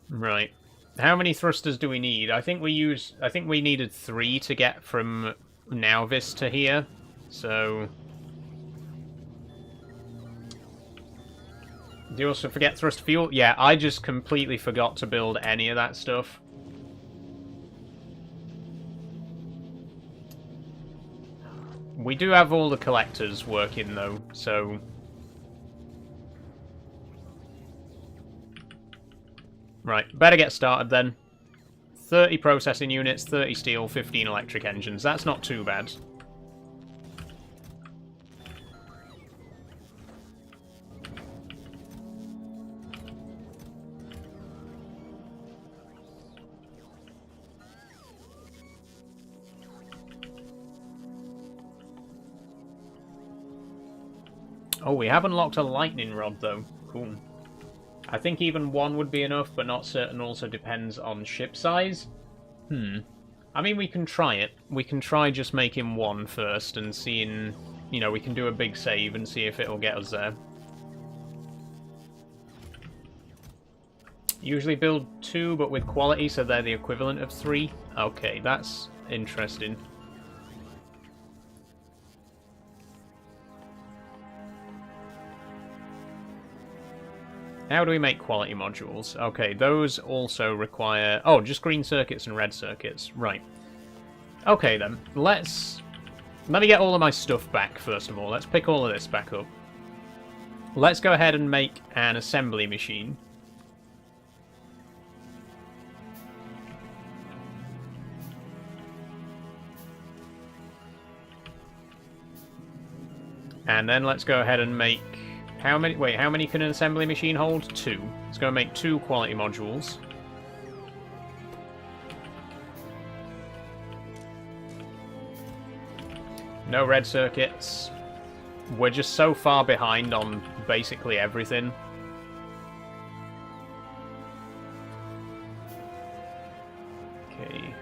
Right. How many thrusters do we need? I think we needed 3 to get from Nauvis to here. So do you also forget thrust fuel? Yeah, I just completely forgot to build any of that stuff. We do have all the collectors working though, so right, better get started then. 30 processing units, 30 steel, 15 electric engines. That's not too bad. Oh, we have unlocked a lightning rod though. Cool. I think even 1 would be enough, but not certain. Also depends on ship size. I mean, we can try it. We can try just making 1 first and seeing... You know, we can do a big save and see if it'll get us there. Usually build 2, but with quality, so they're the equivalent of 3. Okay, that's interesting. How do we make quality modules? Okay, those also require... Oh, just green circuits and red circuits. Right. Okay, then. Let me get all of my stuff back, first of all. Let's pick all of this back up. Let's go ahead and make an assembly machine. And then let's go ahead and make... How many can an assembly machine hold? 2. Let's go and make 2 quality modules. No red circuits. We're just so far behind on basically everything. Okay.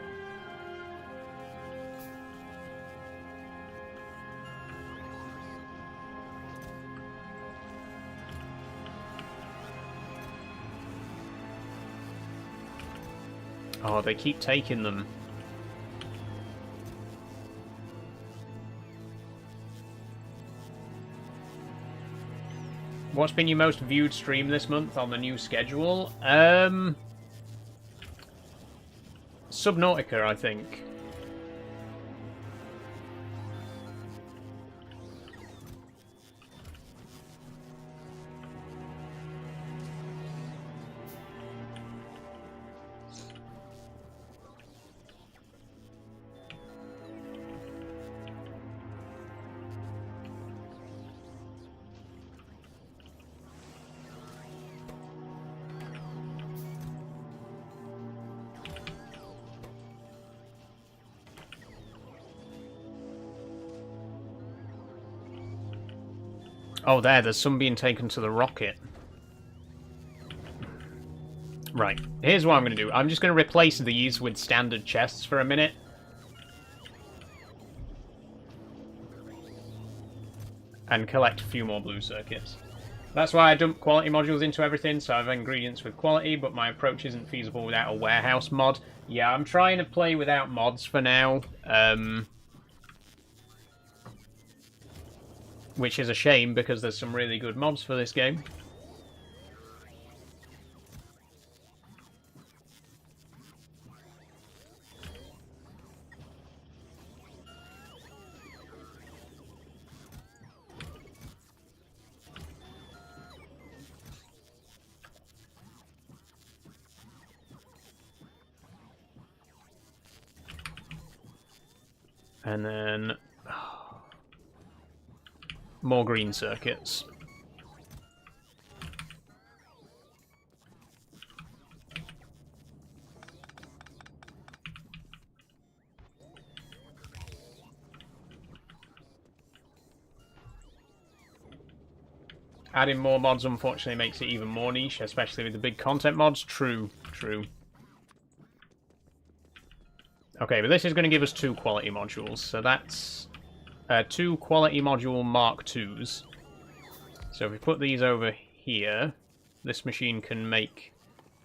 Oh, they keep taking them. What's been your most viewed stream this month on the new schedule? Subnautica, I think. Oh, there's some being taken to the rocket. Right, here's what I'm going to do. I'm just going to replace these with standard chests for a minute. And collect a few more blue circuits. That's why I dump quality modules into everything, so I have ingredients with quality, but my approach isn't feasible without a warehouse mod. Yeah, I'm trying to play without mods for now. Which is a shame, because there's some really good mobs for this game. And then more green circuits. Adding more mods, unfortunately, makes it even more niche, especially with the big content mods. True, true. Okay, but this is going to give us 2 quality modules, so that's 2 quality module Mark IIs. So if we put these over here, this machine can make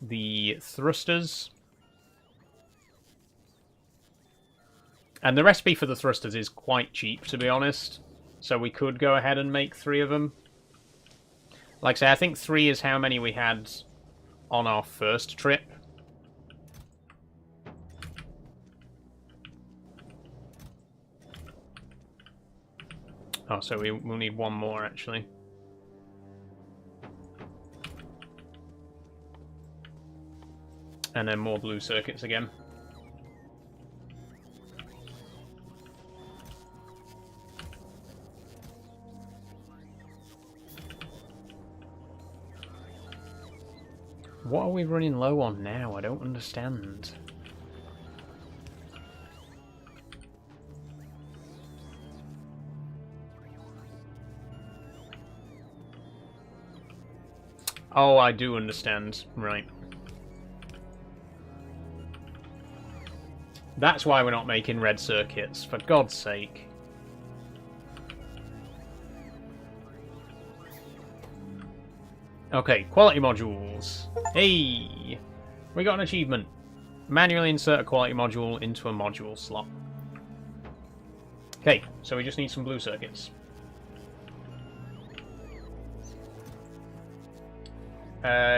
the thrusters. And the recipe for the thrusters is quite cheap, to be honest. So we could go ahead and make 3 of them. Like I say, I think 3 is how many we had on our first trip. Oh, so we'll need 1 more, actually. And then more blue circuits again. What are we running low on now? I don't understand. Oh, I do understand. Right. That's why we're not making red circuits, for God's sake. Okay, quality modules. Hey! We got an achievement. Manually insert a quality module into a module slot. Okay, so we just need some blue circuits.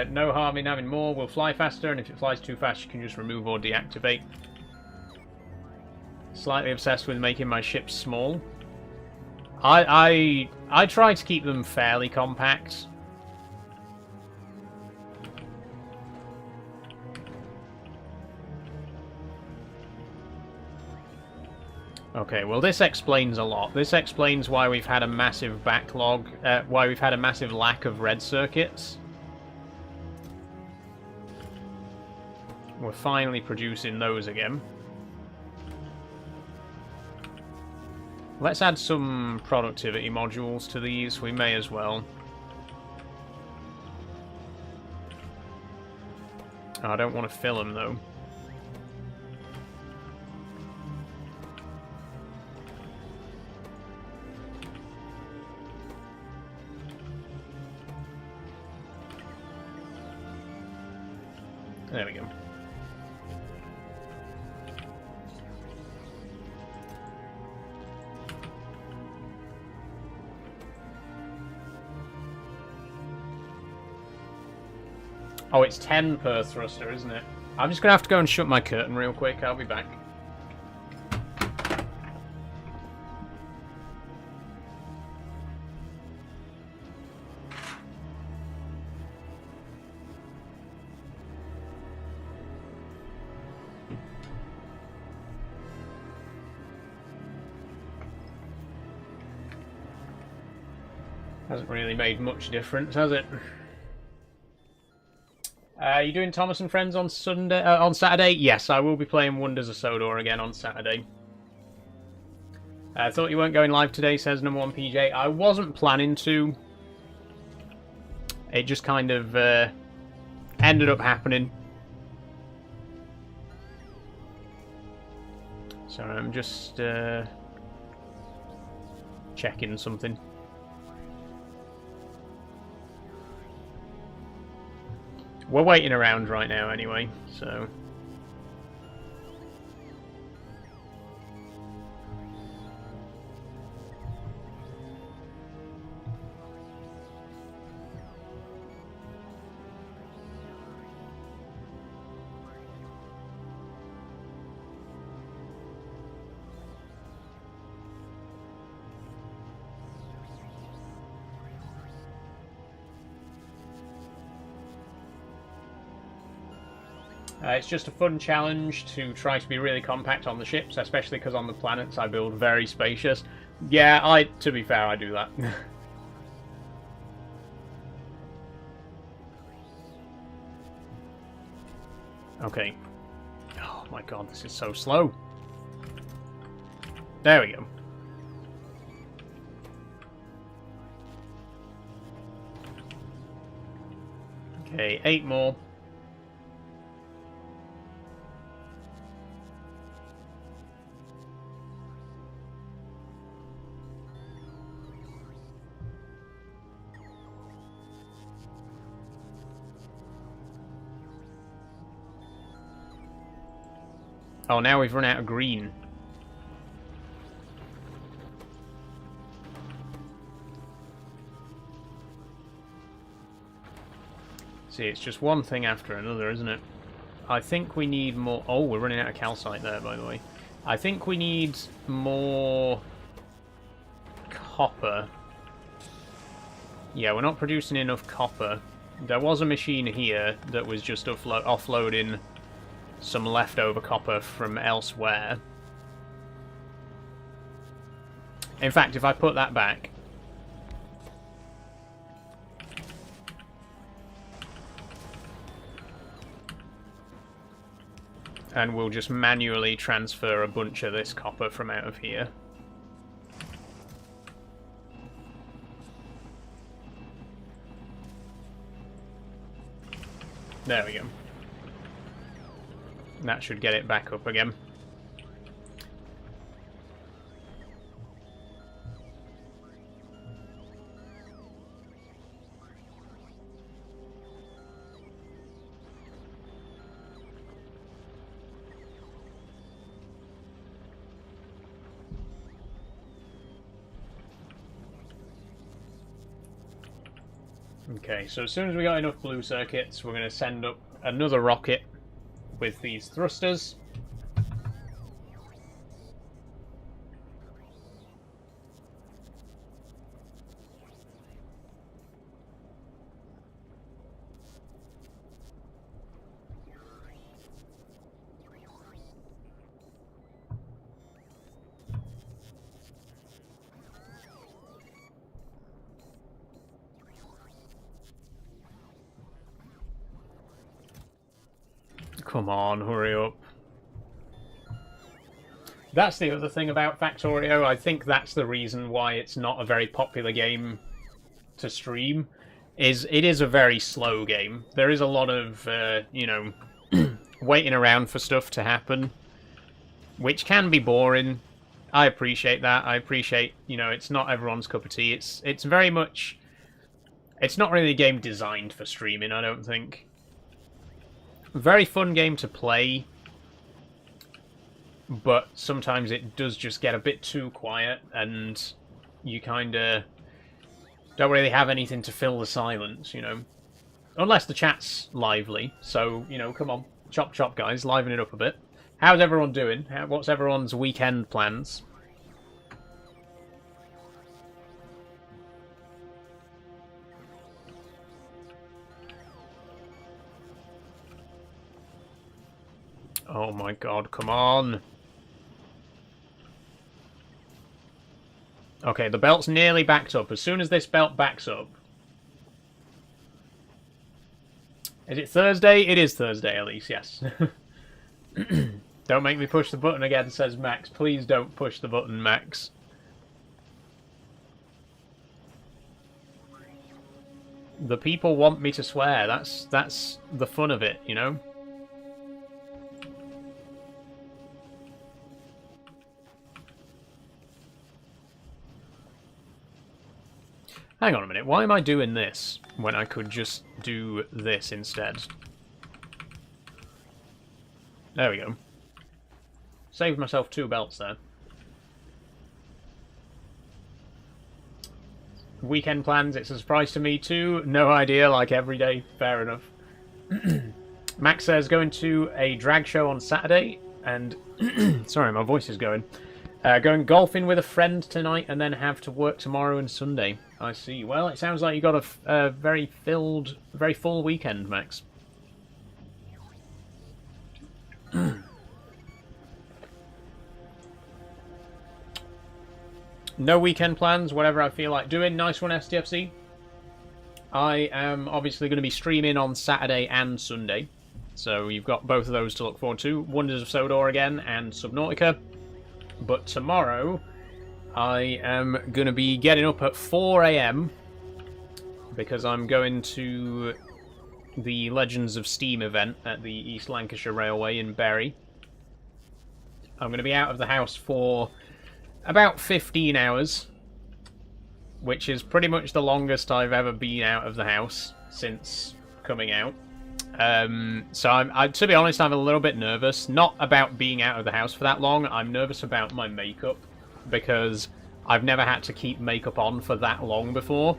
No harm in having more. We'll fly faster, and if it flies too fast, you can just remove or deactivate. Slightly obsessed with making my ships small. I try to keep them fairly compact. Okay, well this explains a lot. This explains why we've had a massive backlog, why we've had a massive lack of red circuits. We're finally producing those again. Let's add some productivity modules to these. We may as well. Oh, I don't want to fill them, though. There we go. Oh, it's 10 per thruster, isn't it? I'm just going to have to go and shut my curtain real quick. I'll be back. Hasn't really made much difference, has it? You doing Thomas and Friends on Saturday? Yes, I will be playing Wonders of Sodor again on Saturday. I thought you weren't going live today, says number one PJ. I wasn't planning to. It just kind of ended up happening. So I'm just checking something. We're waiting around right now anyway, so... it's just a fun challenge to try to be really compact on the ships, especially because on the planets I build very spacious. Yeah, to be fair, I do that. Okay. Oh my god, this is so slow. There we go. Okay, 8 more. Oh, now we've run out of green. See, it's just one thing after another, isn't it? I think we need more... Oh, we're running out of calcite there, by the way. I think we need more copper. Yeah, we're not producing enough copper. There was a machine here that was just offloading some leftover copper from elsewhere. In fact, if I put that back... And we'll just manually transfer a bunch of this copper from out of here. There we go. That should get it back up again. Okay, so as soon as we got enough blue circuits, we're going to send up another rocket with these thrusters. Come on, hurry up. That's the other thing about Factorio. I think that's the reason why it's not a very popular game to stream. It is a very slow game. There is a lot of, you know, waiting around for stuff to happen, which can be boring. I appreciate that. I appreciate, you know, it's not everyone's cup of tea. It's very much... It's not really a game designed for streaming, I don't think. Very fun game to play, but sometimes it does just get a bit too quiet, and you kind of don't really have anything to fill the silence, you know. Unless the chat's lively. So, you know, come on. Chop chop, guys. Liven it up a bit. How's everyone doing? What's everyone's weekend plans? Oh my god, come on. Okay, the belt's nearly backed up. As soon as this belt backs up... Is it Thursday? It is Thursday, at least, yes. Don't make me push the button again, says Max. Please don't push the button, Max. The people want me to swear. That's the fun of it, you know? Hang on a minute, why am I doing this when I could just do this instead? There we go. Saved myself 2 belts there. Weekend plans, it's a surprise to me too. No idea, like every day. Fair enough. Max says, going to a drag show on Saturday, and... sorry, my voice is going. Going golfing with a friend tonight, and then have to work tomorrow and Sunday. I see. Well, it sounds like you got a very full weekend, Max. No weekend plans, whatever I feel like doing. Nice one, STFC. I am obviously going to be streaming on Saturday and Sunday, so you've got both of those to look forward to. Wonders of Sodor again, and Subnautica. But tomorrow, I am going to be getting up at 4 AM because I'm going to the Legends of Steam event at the East Lancashire Railway in Bury. I'm going to be out of the house for about 15 hours, which is pretty much the longest I've ever been out of the house since coming out. So to be honest, I'm a little bit nervous. Not about being out of the house for that long. I'm nervous about my makeup because I've never had to keep makeup on for that long before.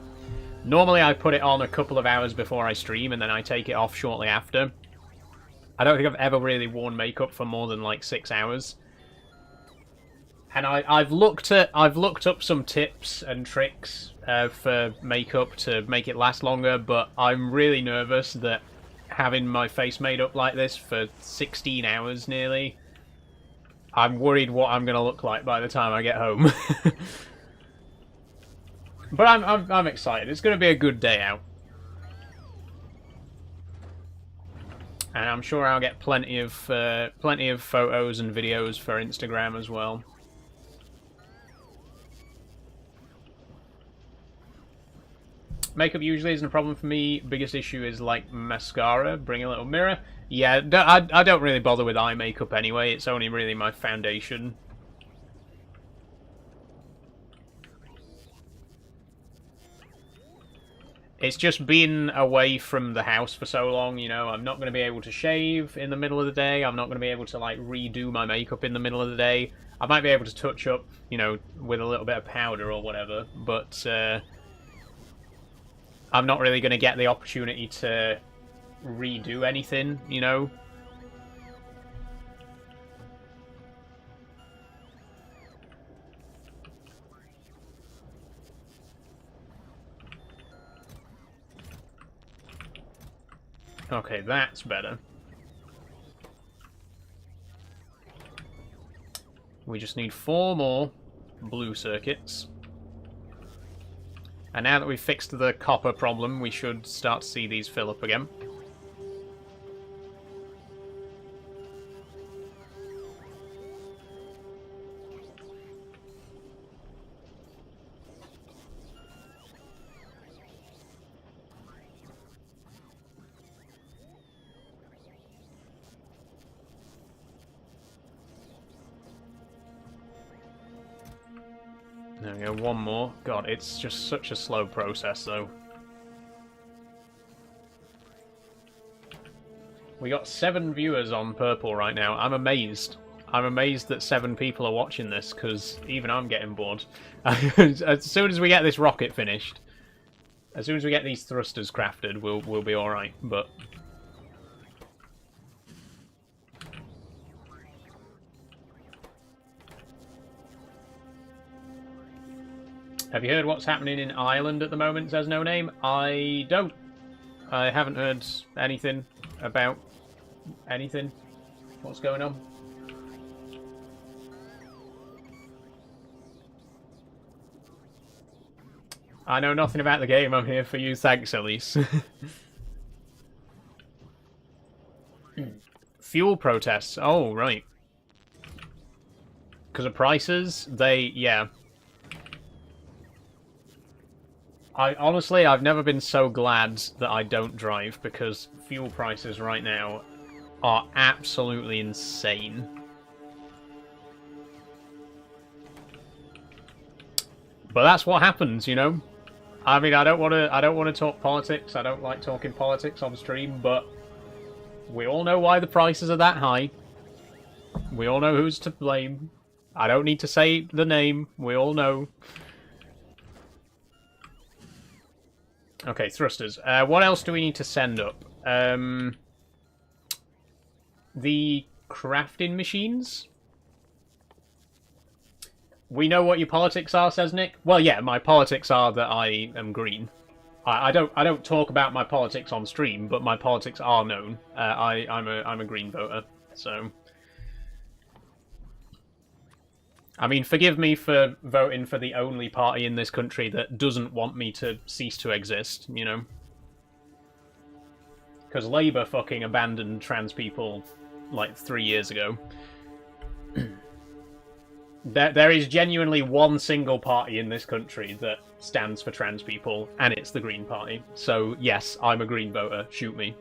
Normally I put it on a couple of hours before I stream and then I take it off shortly after. I don't think I've ever really worn makeup for more than like 6 hours. And I've looked up some tips and tricks for makeup to make it last longer, but I'm really nervous that having my face made up like this for 16 hours nearly, I'm worried what I'm going to look like by the time I get home. But I'm excited. It's going to be a good day out. And I'm sure I'll get plenty of photos and videos for Instagram as well. Makeup usually isn't a problem for me. Biggest issue is like mascara. Bring a little mirror. Yeah, I don't really bother with eye makeup anyway. It's only really my foundation. It's just been away from the house for so long, you know. I'm not going to be able to shave in the middle of the day. I'm not going to be able to like redo my makeup in the middle of the day. I might be able to touch up, you know, with a little bit of powder or whatever, but I'm not really going to get the opportunity to redo anything, you know? Okay, that's better. We just need 4 more blue circuits. And now that we've fixed the copper problem, we should start to see these fill up again. There we go, 1 more. God, it's just such a slow process, though. We got 7 viewers on Purple right now. I'm amazed. I'm amazed that 7 people are watching this, because even I'm getting bored. As soon as we get this rocket finished, As soon as we get these thrusters crafted, we'll be all right. But have you heard what's happening in Ireland at the moment? Says No Name. I don't. I haven't heard anything about anything. What's going on? I know nothing about the game. I'm here for you. Thanks, Elise. Fuel protests. Oh, right. Because of prices? Yeah. Honestly, I've never been so glad that I don't drive, because fuel prices right now are absolutely insane. But that's what happens, you know? I mean, I don't want to talk politics. I don't like talking politics on stream, but we all know why the prices are that high. We all know who's to blame. I don't need to say the name. We all know. Okay, thrusters. What else do we need to send up? The crafting machines? We know what your politics are, says Nick. Well, yeah, my politics are that I am green. I don't talk about my politics on stream, but my politics are known. I'm a green voter, so. I mean, forgive me for voting for the only party in this country that doesn't want me to cease to exist, you know? Because Labour fucking abandoned trans people, like, 3 years ago. There is genuinely one single party in this country that stands for trans people, and it's the Green Party. So, yes, I'm a Green voter. Shoot me.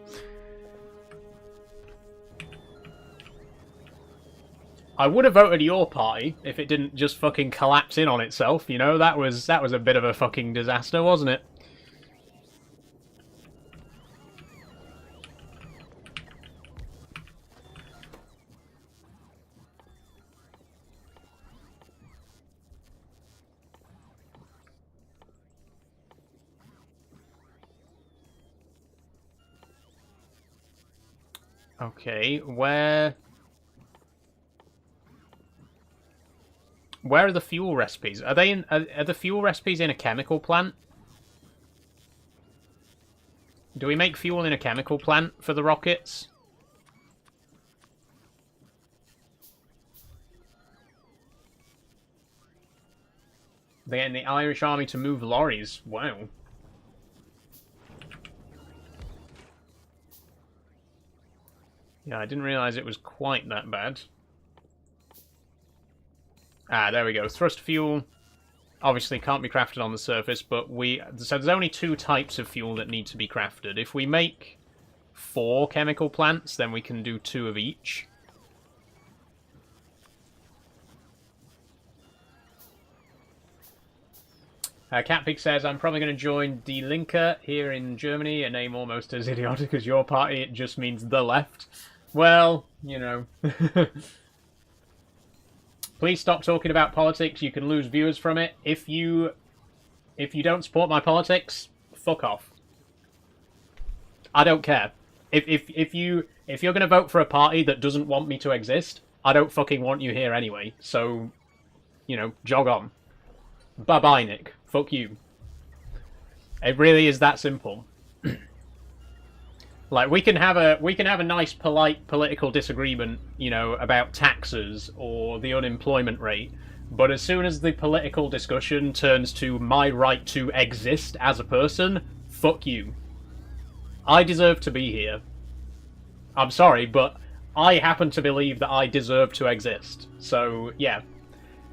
I would have voted your party if it didn't just fucking collapse in on itself, you know? That was a bit of a fucking disaster, wasn't it? Okay, where are the fuel recipes? Are they in? Are the fuel recipes in a chemical plant? Do we make fuel in a chemical plant for the rockets? They're getting the Irish army to move lorries. Wow. Yeah, I didn't realise it was quite that bad. Ah, there we go. Thrust fuel obviously can't be crafted on the surface, but so there's only 2 types of fuel that need to be crafted. If we make 4 chemical plants, then we can do 2 of each. Catpig says, I'm probably going to join Die Linke here in Germany, a name almost as idiotic as your party. It just means the left. Well, you know. Please stop talking about politics. You can lose viewers from it. If you don't support my politics, fuck off. I don't care. If you're gonna vote for a party that doesn't want me to exist, I don't fucking want you here anyway. So, you know, jog on. Bye bye, Nick. Fuck you. It really is that simple. Like, we can have a nice, polite political disagreement, you know, about taxes or the unemployment rate, but as soon as the political discussion turns to my right to exist as a person, fuck you. I deserve to be here. I'm sorry, but I happen to believe that I deserve to exist. So, yeah.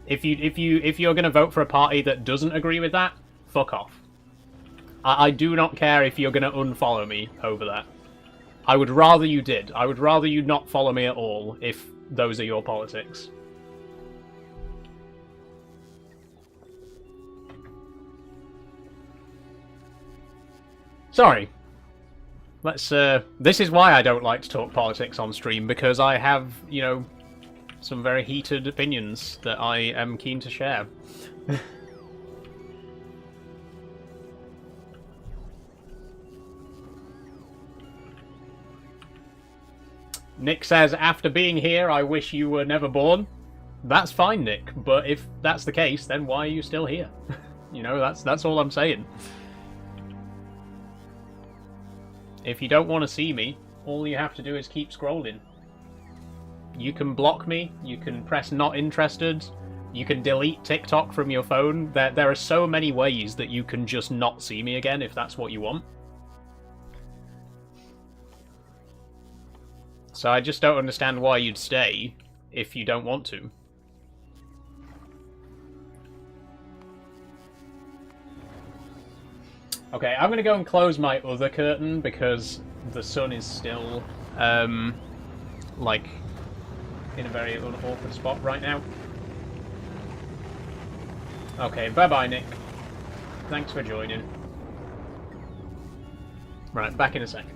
If you're going to vote for a party that doesn't agree with that, fuck off. I do not care if you're going to unfollow me over that. I would rather you did. I would rather you not follow me at all if those are your politics. Sorry. Let's, this is why I don't like to talk politics on stream, because I have, you know, some very heated opinions that I am keen to share. Nick says, after being here, I wish you were never born. That's fine, Nick, but if that's the case, then why are you still here? You know, that's all I'm saying. If you don't want to see me, all you have to do is keep scrolling. You can block me, you can press not interested, you can delete TikTok from your phone. There are so many ways that you can just not see me again if that's what you want. So I just don't understand why you'd stay if you don't want to. Okay, I'm going to go and close my other curtain because the sun is still, like, in a very awkward spot right now. Okay, bye-bye, Nick. Thanks for joining. Right, back in a second.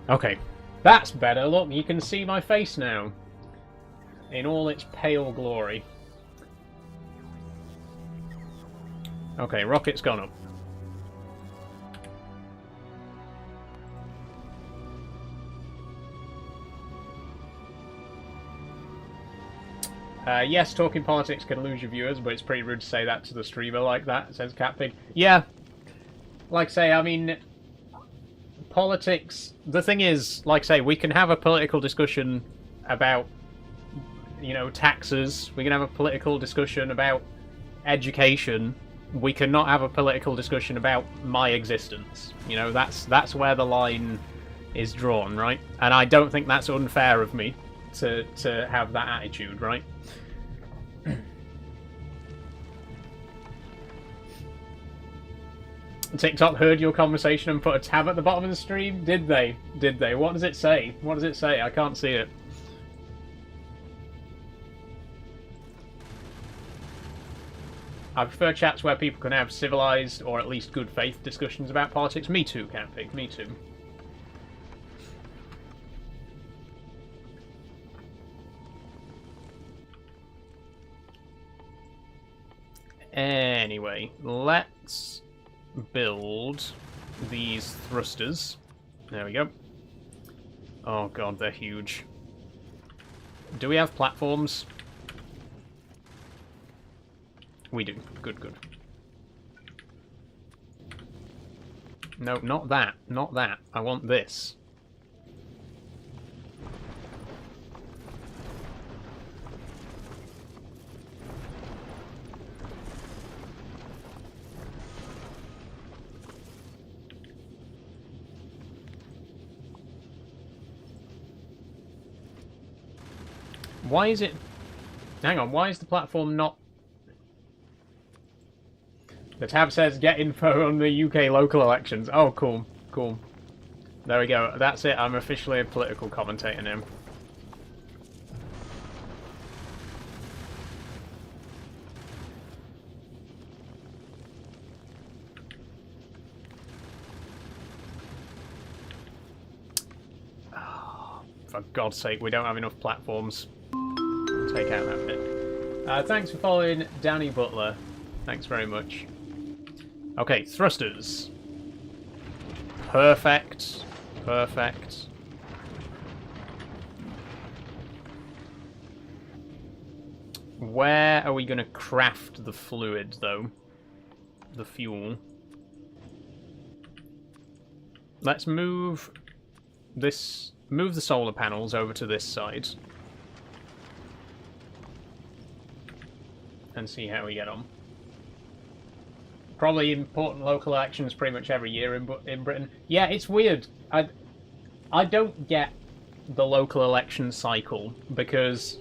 Okay, that's better. Look, you can see my face now. In all its pale glory. Okay, rocket's gone up. Yes, talking politics can lose your viewers, but it's pretty rude to say that to the streamer like that, says Catpig. Yeah, like I say, I mean... Politics, the thing is, like I say, we can have a political discussion about, you know, taxes. We can have a political discussion about education. We cannot have a political discussion about my existence. You know, that's where the line is drawn, right? And I don't think that's unfair of me to have that attitude, right? TikTok heard your conversation and put a tab at the bottom of the stream? Did they? Did they? What does it say? What does it say? I can't see it. I prefer chats where people can have civilized or at least good faith discussions about politics. Me too, Catpig. Me too. Anyway, let's build these thrusters. There we go. Oh god, they're huge. Do we have platforms? We do. Good, good. No, not that. Not that. I want this. Why is it... Hang on, why is the platform not... The tab says get info on the UK local elections. Oh, cool. Cool. There we go. That's it. I'm officially a political commentator now. Oh, for God's sake, we don't have enough platforms. Take out that bit. Thanks for following Danny Butler. Thanks very much. Okay, thrusters. Perfect. Perfect. Where are we going to craft the fluid, though? The fuel. Let's move this... Move the solar panels over to this side. And see how we get on. Probably important local elections pretty much every year in Britain. Yeah, it's weird. I don't get the local election cycle because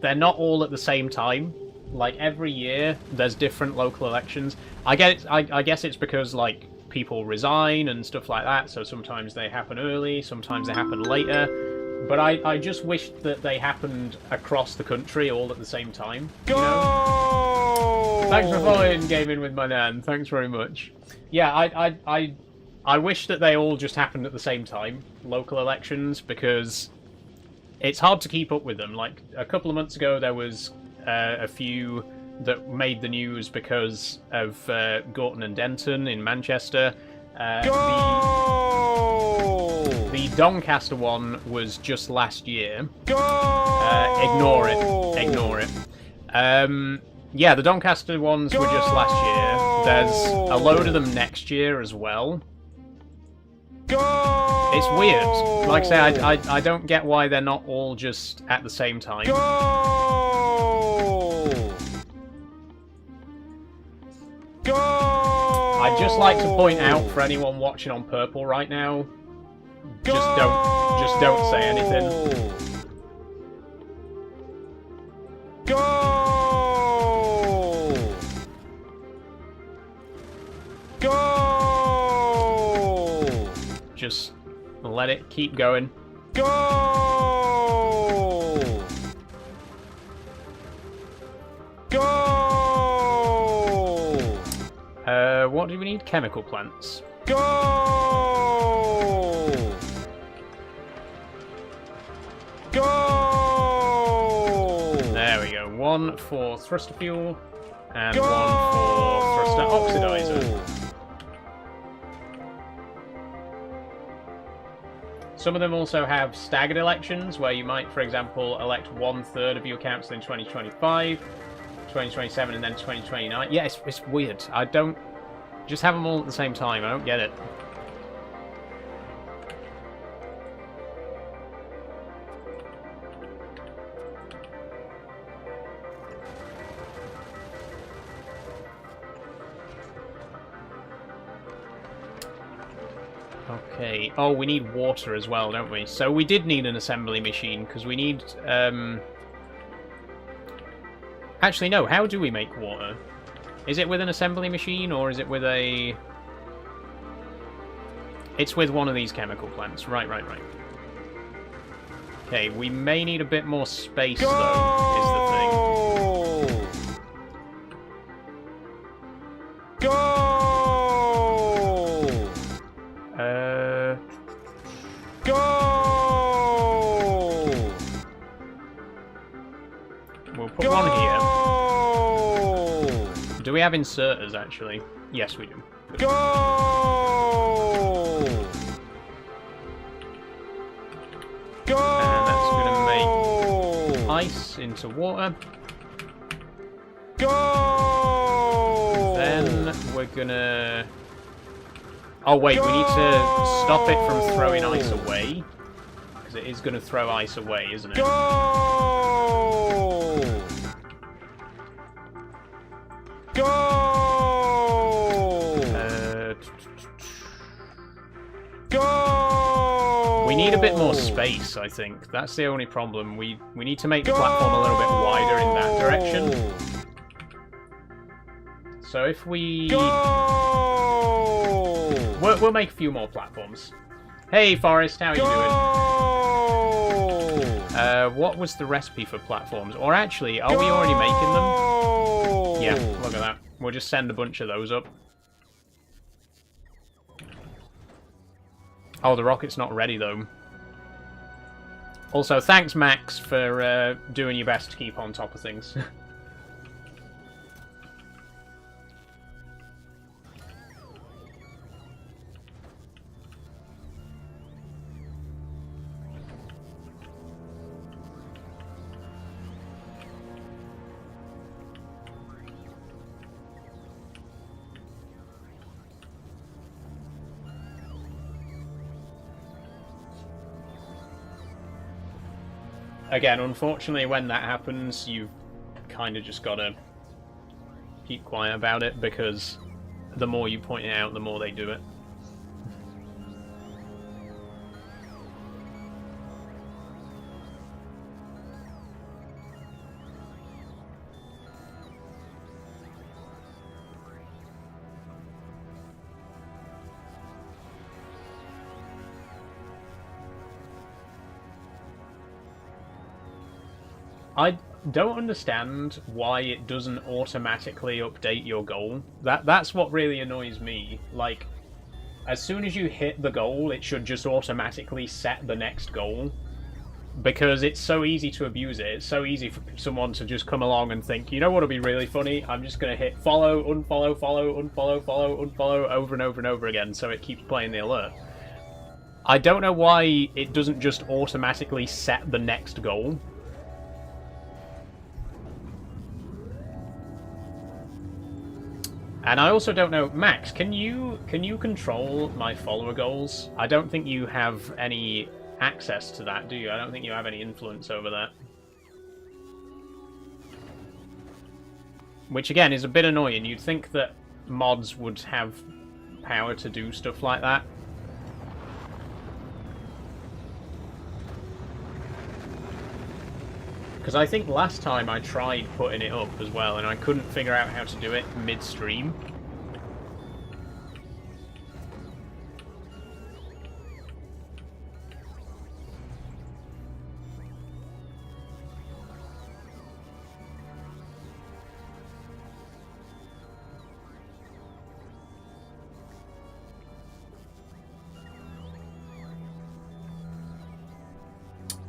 they're not all at the same time. Like every year, there's different local elections. I guess it's because like people resign and stuff like that. So sometimes they happen early, sometimes they happen later. But I just wished that they happened across the country all at the same time. Go! You know? Thanks for following Gaming with my nan. Thanks very much. Yeah, I wish that they all just happened at the same time, local elections, because it's hard to keep up with them. Like, a couple of months ago, there was a few that made the news because of Gorton and Denton in Manchester. The Doncaster one was just last year. Ignore it. Yeah, the Doncaster ones were just last year. There's a load of them next year as well. It's weird. Like I say, I don't get why they're not all just at the same time. I'd just like to point out for anyone watching on Purple right now, just don't say anything. Just let it keep going. What do we need? Chemical plants. There we go. One for thruster fuel, and one for thruster oxidizer. Some of them also have staggered elections, where you might, for example, elect 1/3 of your council in 2025, 2027, and then 2029. Yeah, it's weird. I don't... Just have them all at the same time. I don't get it. Okay. Oh, we need water as well, don't we? So we did need an assembly machine, because we need... Actually, no. How do we make water? Is it with an assembly machine, or is it with a... It's with one of these chemical plants. Right. Okay, we may need a bit more space, though, is the thing. We'll put one here. Do we have inserters, actually? Yes, we do. Good. And that's going to make ice into water. Then we're going to... Oh, wait, we need to stop it from throwing ice away. Because it is going to throw ice away, isn't it? We need a bit more space, I think. That's the only problem. We need to make the platform a little bit wider in that direction. So if we... We'll make a few more platforms. Hey, Forrest, how are you doing? What was the recipe for platforms? Or actually, are we already making them? Yeah, look at that. We'll just send a bunch of those up. Oh, the rocket's not ready, though. Also, thanks, Max, for doing your best to keep on top of things. Again, unfortunately, when that happens, you've kind of just got to keep quiet about it, because the more you point it out, the more they do it. I don't understand why it doesn't automatically update your goal. That's what really annoys me. Like, as soon as you hit the goal, it should just automatically set the next goal. Because it's so easy to abuse it. It's so easy for someone to just come along and think, you know what would be really funny? I'm just going to hit follow, unfollow, follow, unfollow, follow, unfollow over and over and over again so it keeps playing the alert. I don't know why it doesn't just automatically set the next goal. And I also don't know, Max, can you control my follower goals? I don't think you have any access to that, do you? I don't think you have any influence over that. Which again is a bit annoying. You'd think that mods would have power to do stuff like that. Because I think last time I tried putting it up as well, and I couldn't figure out how to do it mid-stream.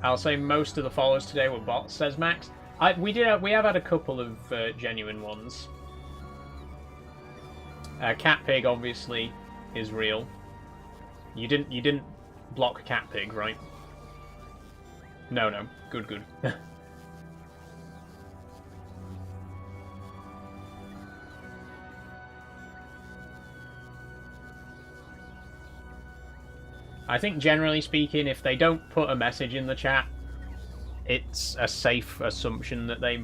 I'll say most of the followers today were bots, says Max. We have had a couple of genuine ones. Cat Pig obviously is real. You didn't block Cat Pig, right? No. Good. I think generally speaking, if they don't put a message in the chat, it's a safe assumption that they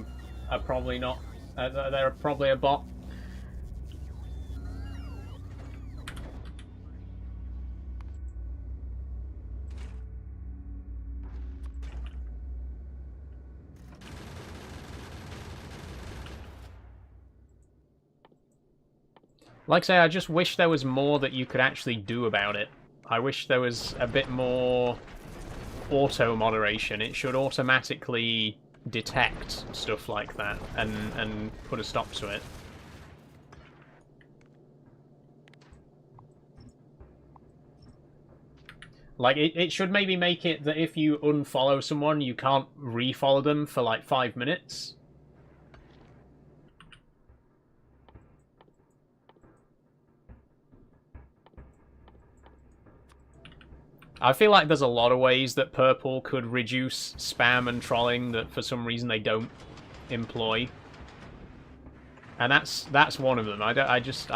are probably not. They're probably a bot. Like I say, I just wish there was more that you could actually do about it. I wish there was a bit more auto-moderation. It should automatically detect stuff like that and put a stop to it. Like, it should maybe make it that if you unfollow someone, you can't refollow them for like 5 minutes. I feel like there's a lot of ways that Purple could reduce spam and trolling that for some reason they don't employ. And that's one of them. I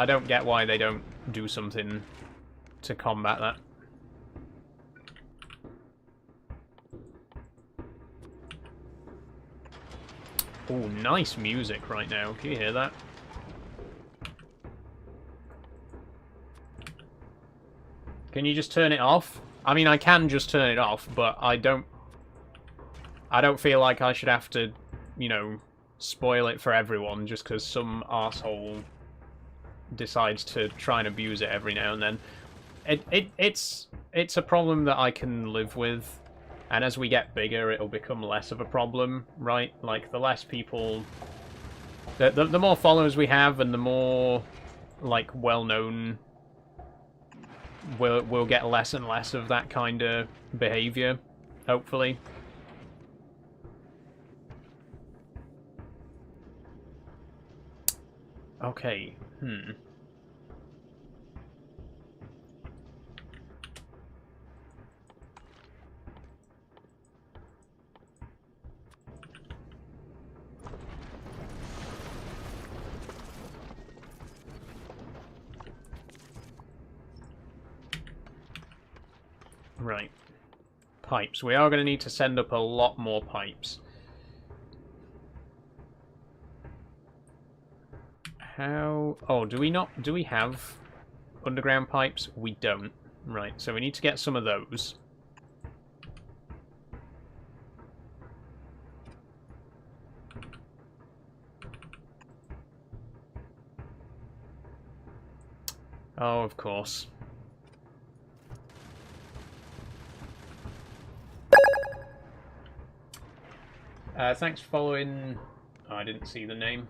don't get why they don't do something to combat that. Oh, nice music right now. Can you hear that? Can you just turn it off? I mean, I can just turn it off, but I don't feel like I should have to, you know, spoil it for everyone just because some arsehole decides to try and abuse it every now and then. It's a problem that I can live with, and as we get bigger, it'll become less of a problem, right? Like, the less people... The more followers we have and the more, like, well-known... We'll get less and less of that kind of behavior, hopefully. Okay, Right. Pipes. We are going to need to send up a lot more pipes. How... Oh, do we have underground pipes? We don't. Right, so we need to get some of those. Oh, of course. Thanks for following... Oh, I didn't see the name.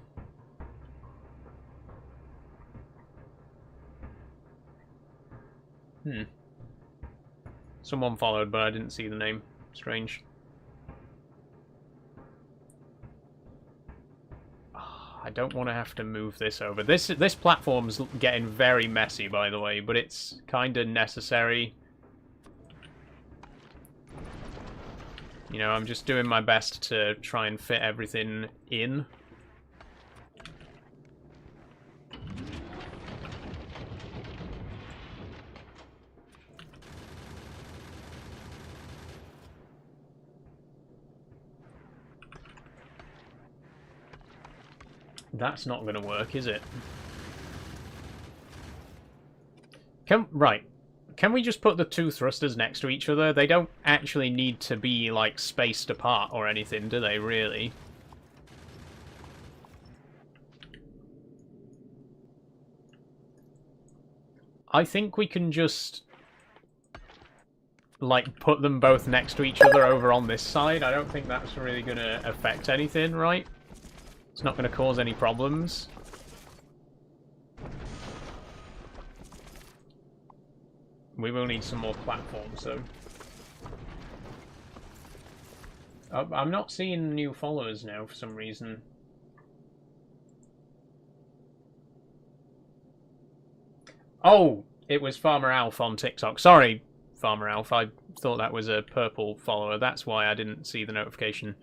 Someone followed, but I didn't see the name. Strange. I don't want to have to move this over. This platform's getting very messy, by the way, but it's kind of necessary. You know, I'm just doing my best to try and fit everything in. That's not going to work, is it? Right. Can we just put the two thrusters next to each other? They don't actually need to be, like, spaced apart or anything, do they, really? I think we can just, like, put them both next to each other over on this side. I don't think that's really going to affect anything, right? It's not going to cause any problems. We will need some more platforms, though. Oh, I'm not seeing new followers now for some reason. Oh, it was Farmer Alf on TikTok. Sorry, Farmer Alf. I thought that was a purple follower. That's why I didn't see the notification.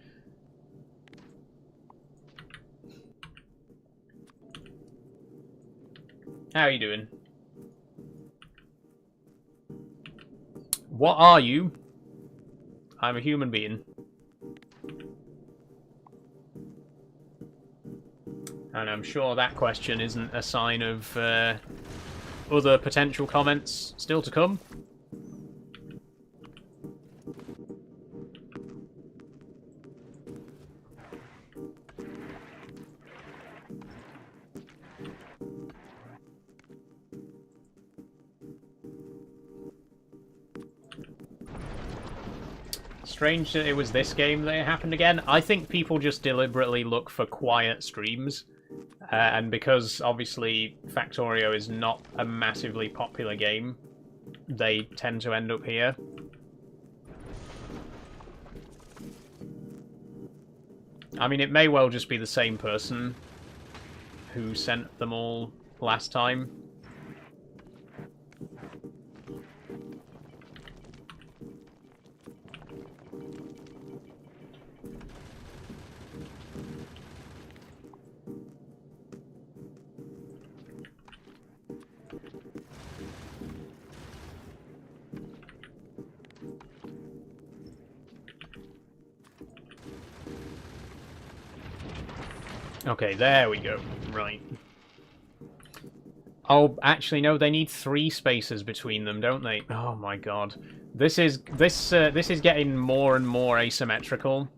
How are you doing? What are you? I'm a human being. And I'm sure that question isn't a sign of other potential comments still to come. Strange that it was this game that it happened again. I think people just deliberately look for quiet streams. And because, obviously, Factorio is not a massively popular game, they tend to end up here. I mean, it may well just be the same person who sent them all last time. Okay, there we go. Right. Oh, actually, no. They need 3 spaces between them, don't they? Oh my god, this is getting more and more asymmetrical.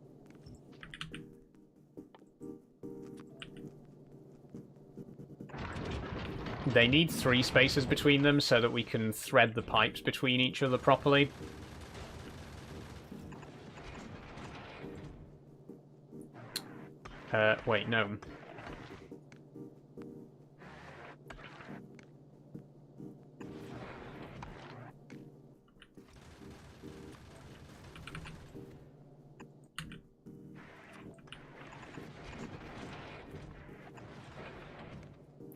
They need 3 spaces between them so that we can thread the pipes between each other properly. Wait, no.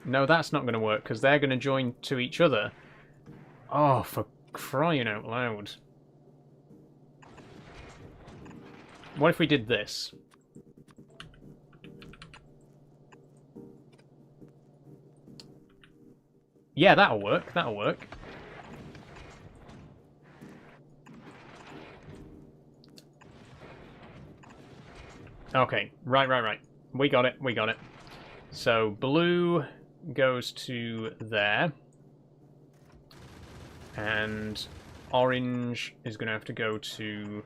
No, that's not going to work, because they're going to join to each other. Oh, for crying out loud. What if we did this? Yeah, that'll work. That'll work. Okay, right. We got it, we got it. So, blue goes to there. And orange is going to have to go to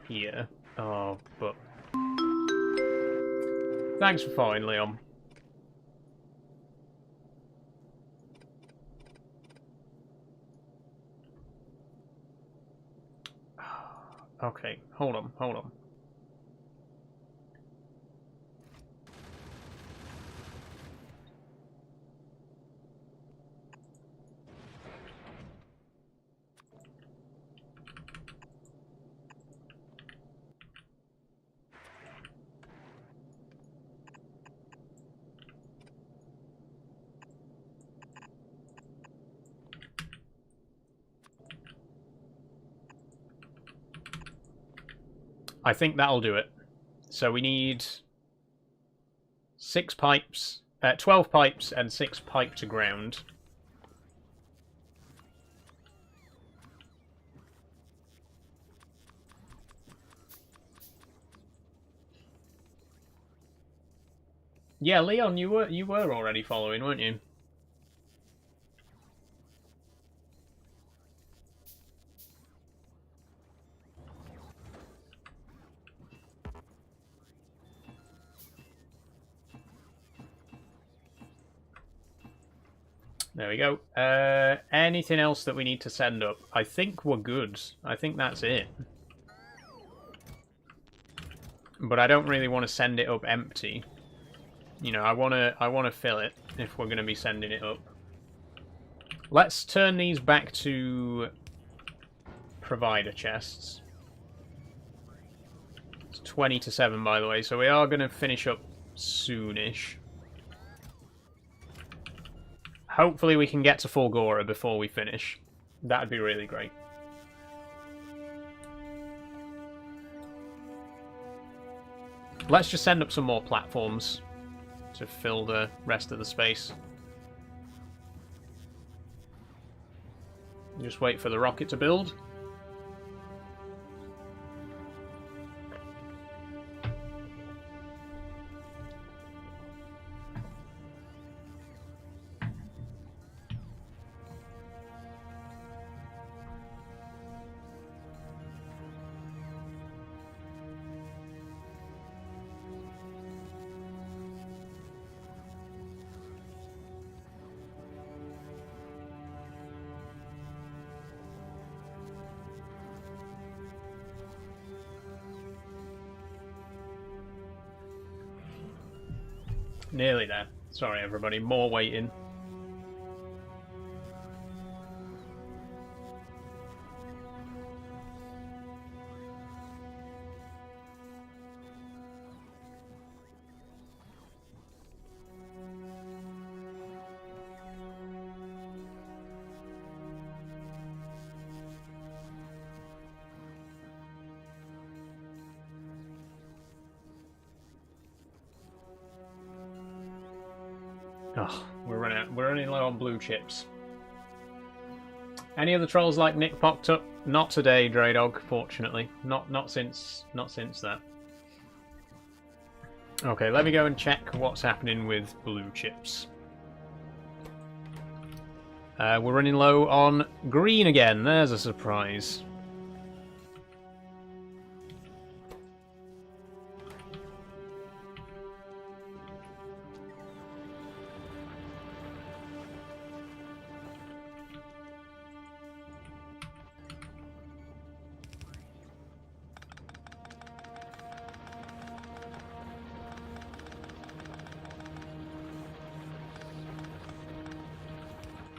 here. Oh, but... Thanks for following, Leon. Okay, hold on. I think that'll do it. So we need 6 pipes, 12 pipes and 6 pipe to ground. Yeah, Leon, you were already following, weren't you? There we go. Anything else that we need to send up? I think we're good. I think that's it. But I don't really want to send it up empty. You know, I wanna fill it if we're gonna be sending it up. Let's turn these back to provider chests. It's 20 to 7, by the way, so we are gonna finish up soonish. Hopefully we can get to Fulgora before we finish. That'd be really great. Let's just send up some more platforms to fill the rest of the space. Just wait for the rocket to build. Nearly there. Sorry, everybody. More waiting. Oh, we're running low on blue chips. Any other trolls like Nick popped up? Not today, Draydog, fortunately. Not since that. Okay, let me go and check what's happening with blue chips. We're running low on green again. There's a surprise.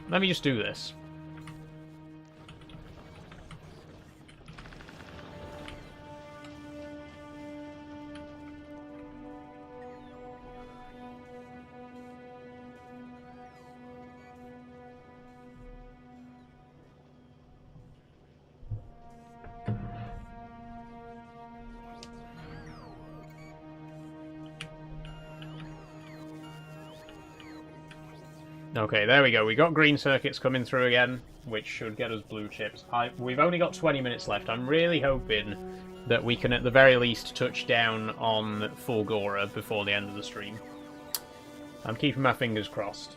Let me just do this. Okay, there we go. We got green circuits coming through again, which should get us blue chips. We've only got 20 minutes left. I'm really hoping that we can, at the very least, touch down on Fulgora before the end of the stream. I'm keeping my fingers crossed.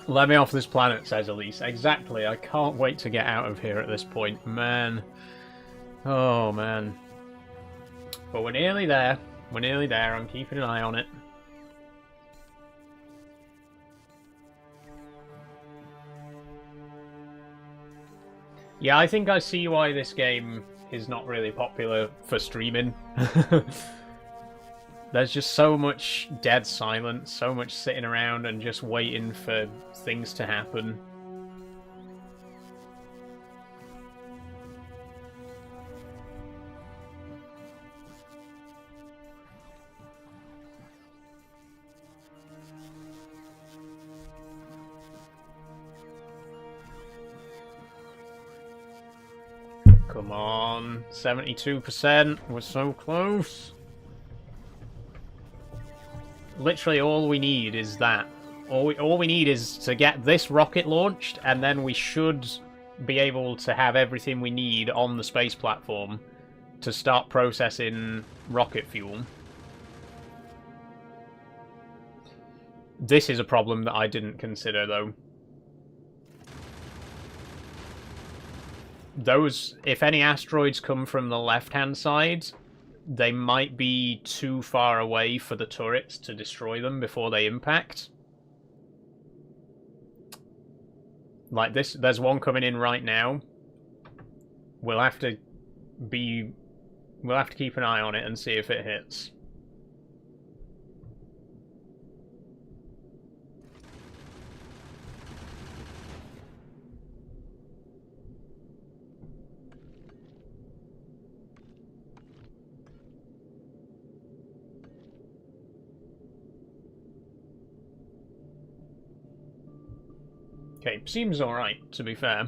Let me off this planet, says Elise. Exactly. I can't wait to get out of here at this point. Man. Oh, man. But we're nearly there. We're nearly there. I'm keeping an eye on it. Yeah, I think I see why this game is not really popular for streaming. There's just so much dead silence, so much sitting around and just waiting for things to happen. Come on. 72%. We're so close. Literally all we need is that. All we need is to get this rocket launched, and then we should be able to have everything we need on the space platform to start processing rocket fuel. This is a problem that I didn't consider, though. Those, if any asteroids come from the left-hand side, they might be too far away for the turrets to destroy them before they impact. Like this, there's one coming in right now. We'll have to keep an eye on it and see if it hits. Okay, seems alright, to be fair.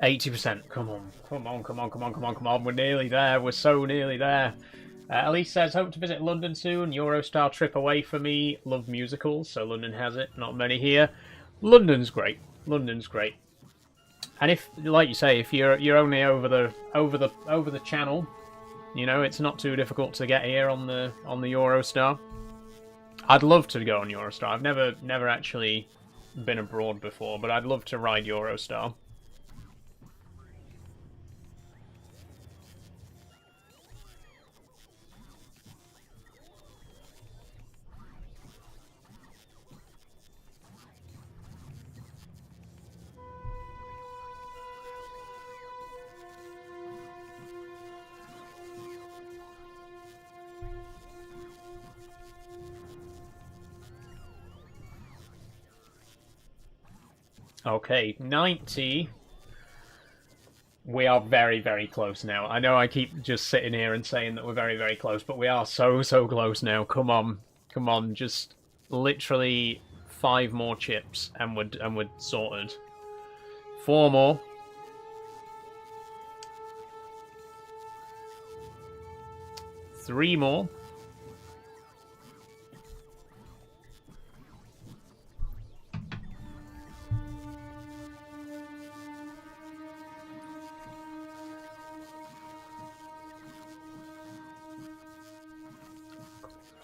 80%, come on, come on, come on, come on, come on, come on, we're nearly there, we're so nearly there. Elise says, hope to visit London soon, Eurostar trip away for me, love musicals, so London has it, not many here. London's great, London's great. And if, like you say, if you're only over the channel, you know, it's not too difficult to get here on the Eurostar. I'd love to go on Eurostar. I've never actually been abroad before, but I'd love to ride Eurostar. Okay, 90. We are very, very close now. I know I keep just sitting here and saying that we're very, very close, but we are so, so close now. Come on. Come on, just literally 5 more chips and we're sorted. 4 more. 3 more.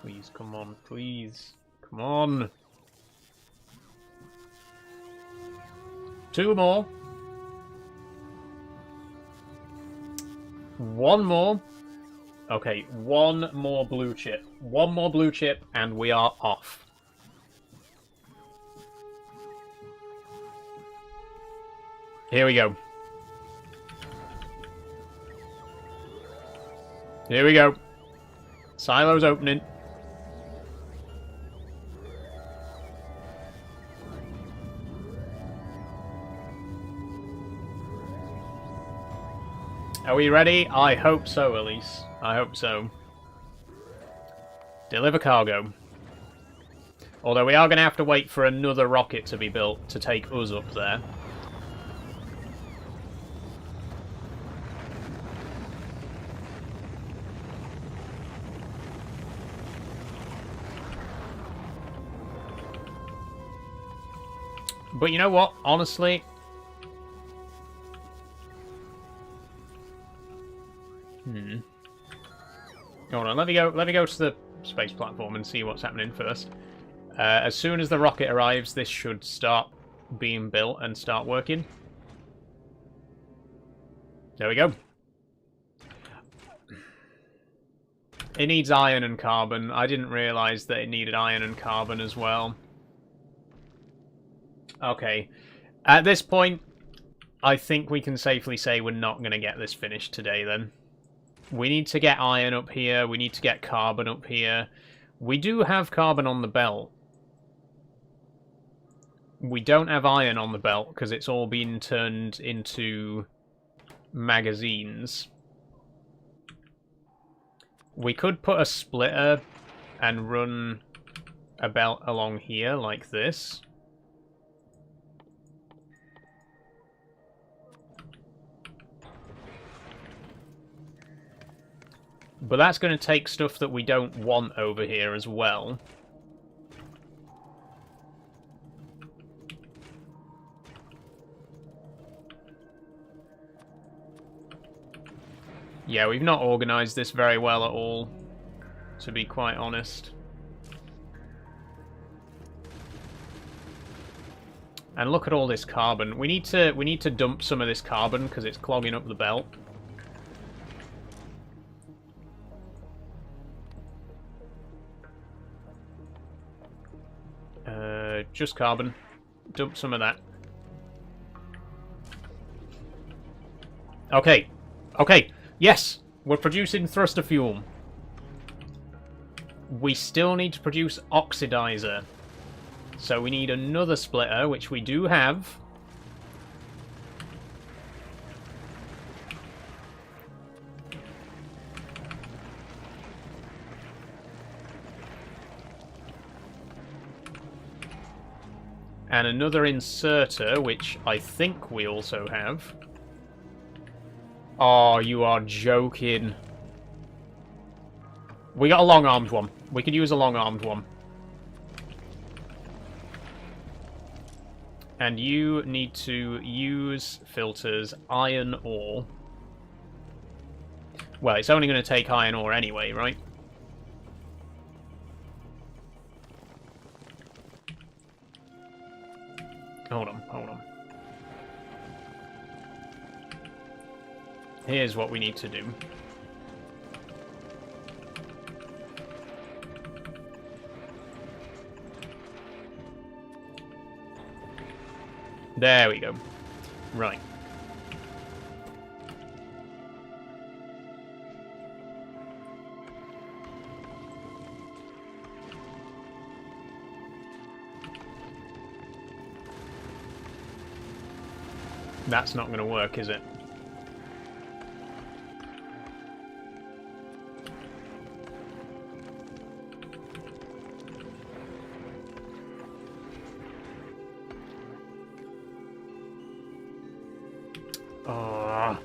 Please, come on, please. Come on. 2 more. 1 more. Okay, 1 more blue chip. 1 more blue chip and we are off. Here we go. Here we go. Silo's opening. Are we ready? I hope so, Elise. I hope so. Deliver cargo. Although we are going to have to wait for another rocket to be built to take us up there. But you know what? Honestly... Hold on, let me go to the space platform and see what's happening first. As soon as the rocket arrives, this should start being built and start working. There we go. It needs iron and carbon. I didn't realise that it needed iron and carbon as well. Okay. At this point, I think we can safely say we're not going to get this finished today then. We need to get iron up here. We need to get carbon up here. We do have carbon on the belt. We don't have iron on the belt because it's all been turned into magazines. We could put a splitter and run a belt along here like this. But that's going to take stuff that we don't want over here as well. Yeah, we've not organised this very well at all, to be quite honest. And look at all this carbon. We need to dump some of this carbon because it's clogging up the belt. Just carbon. Dump some of that. Okay. Okay. Yes! We're producing thruster fuel. We still need to produce oxidizer. So we need another splitter, which we do have. And another inserter, which I think we also have. Oh, you are joking. We got a long-armed one. We could use a long-armed one. And you need to use filters iron ore. Well, it's only going to take iron ore anyway, right? Hold on, hold on. Here's what we need to do. There we go. Right. That's not going to work, is it? Oh.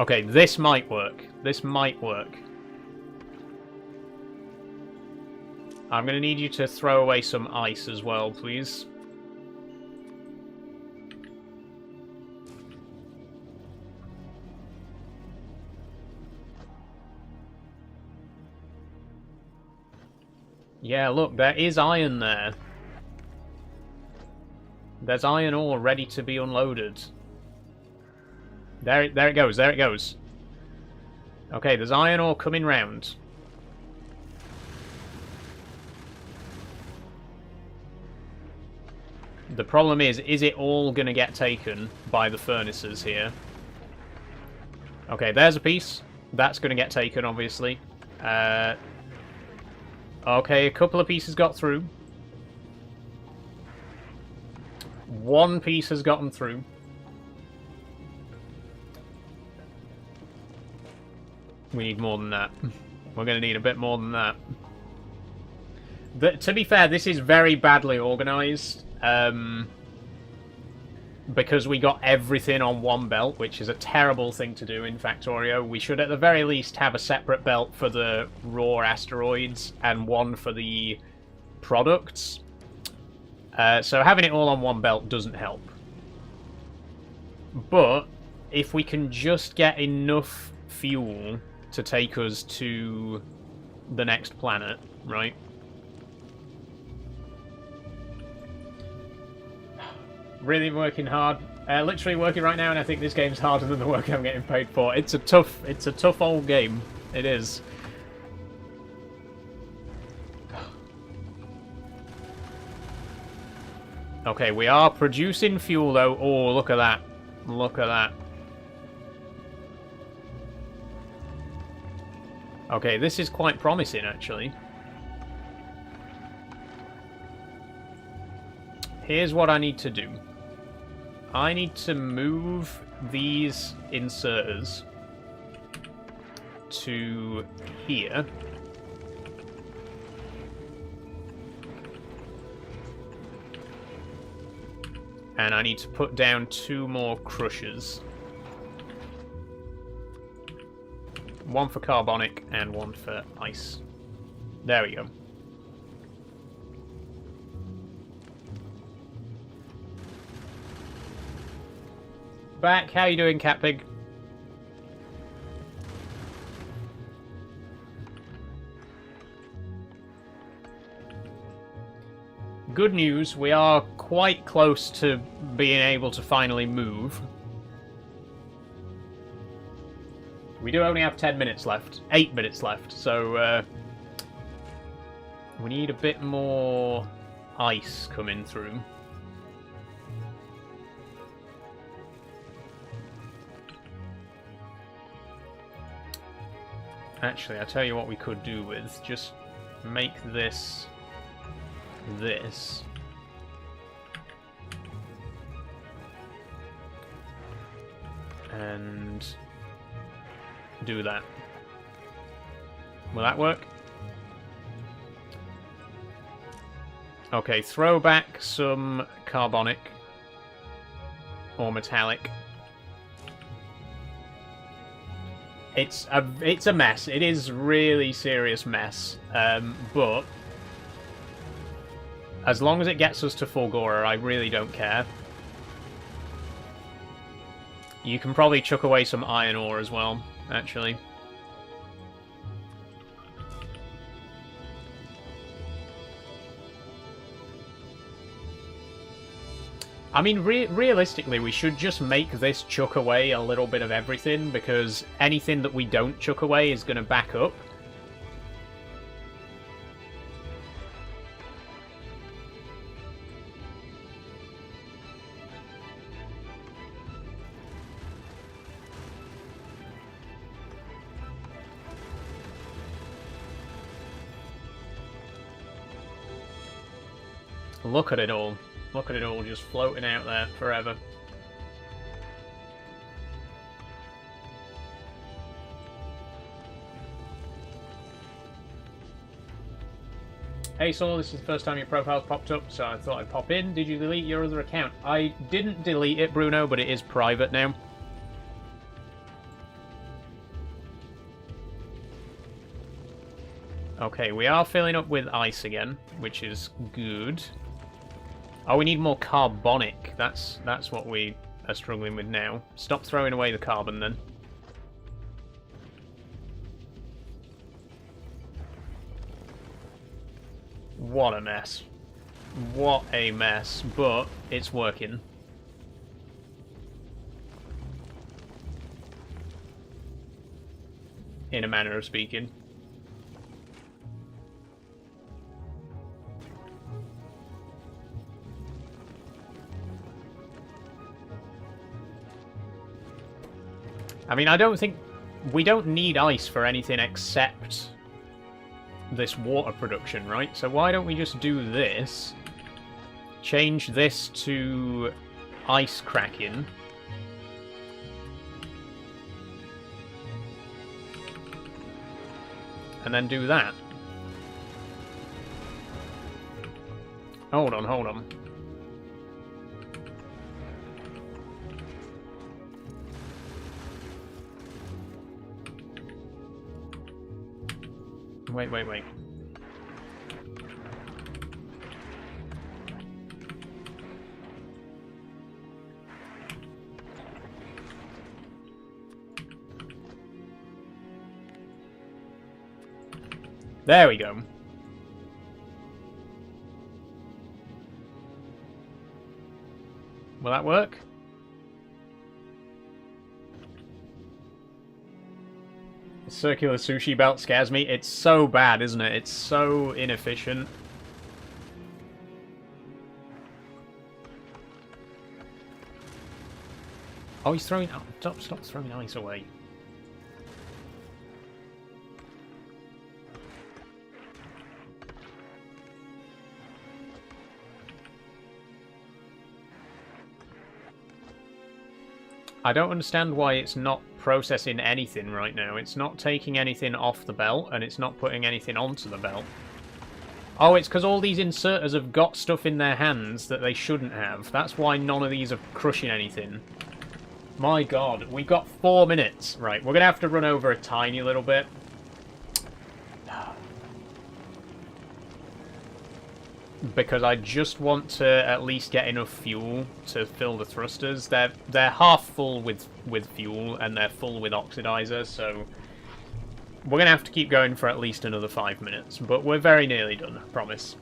Okay, this might work. This might work. I'm going to need you to throw away some ice as well, please. Yeah, look, there is iron there. There's iron ore ready to be unloaded. There it goes, there it goes. Okay, there's iron ore coming round. The problem is it all going to get taken by the furnaces here? Okay, there's a piece. That's going to get taken, obviously. Okay, a couple of pieces got through. One piece has gotten through. We need more than that. We're going to need a bit more than that. To be fair, this is very badly organised. Because we got everything on one belt, which is a terrible thing to do in Factorio. We should at the very least have a separate belt for the raw asteroids and one for the products. So having it all on one belt doesn't help. But if we can just get enough fuel to take us to the next planet, right? Really working hard. Literally working right now, and I think this game's harder than the work I'm getting paid for. It's a tough old game. It is. Okay, we are producing fuel though. Oh, look at that. Look at that. Okay, this is quite promising actually. Here's what I need to do. I need to move these inserters to here. And I need to put down 2 more crushers. 1 for carbonic and 1 for ice. There we go. Back, how you doing, Catpig? Good news, we are quite close to being able to finally move. We do only have 10 minutes left. 8 minutes left, so we need a bit more ice coming through. Actually, I'll tell you what we could do with. Just make this... and do that. Will that work? Okay, throw back some carbonic or metallic. It's a mess. It is really serious mess. But as long as it gets us to Fulgora, I really don't care. You can probably chuck away some iron ore as well, actually. I mean, realistically, we should just make this chuck away a little bit of everything, because anything that we don't chuck away is going to back up. Look at it all. Look at it all just floating out there forever. Hey Saul, this is the first time your profile's popped up, so I thought I'd pop in. Did you delete your other account? I didn't delete it, Bruno, but it is private now. Okay, we are filling up with ice again, which is good. Oh, we need more carbonic. That's what we are struggling with now. Stop throwing away the carbon, then. What a mess. What a mess. But it's working. In a manner of speaking. I mean, I don't think... we don't need ice for anything except this water production, right? So why don't we just do this? Change this to ice cracking. And then do that. Hold on, hold on. Wait, wait, wait. There we go. Will that work? The circular sushi belt scares me. It's so bad, isn't it? It's so inefficient. Oh, he's throwing... oh, stop throwing ice away. I don't understand why it's not processing anything right now. It's not taking anything off the belt, and it's not putting anything onto the belt. Oh, it's because all these inserters have got stuff in their hands that they shouldn't have. That's why none of these are crushing anything. My god, we've got 4 minutes. Right, we're going to have to run over a tiny little bit. Because I just want to at least get enough fuel to fill the thrusters. They're half full with fuel, and they're full with oxidizer, so... We're going to have to keep going for at least another 5 minutes, but we're very nearly done, I promise.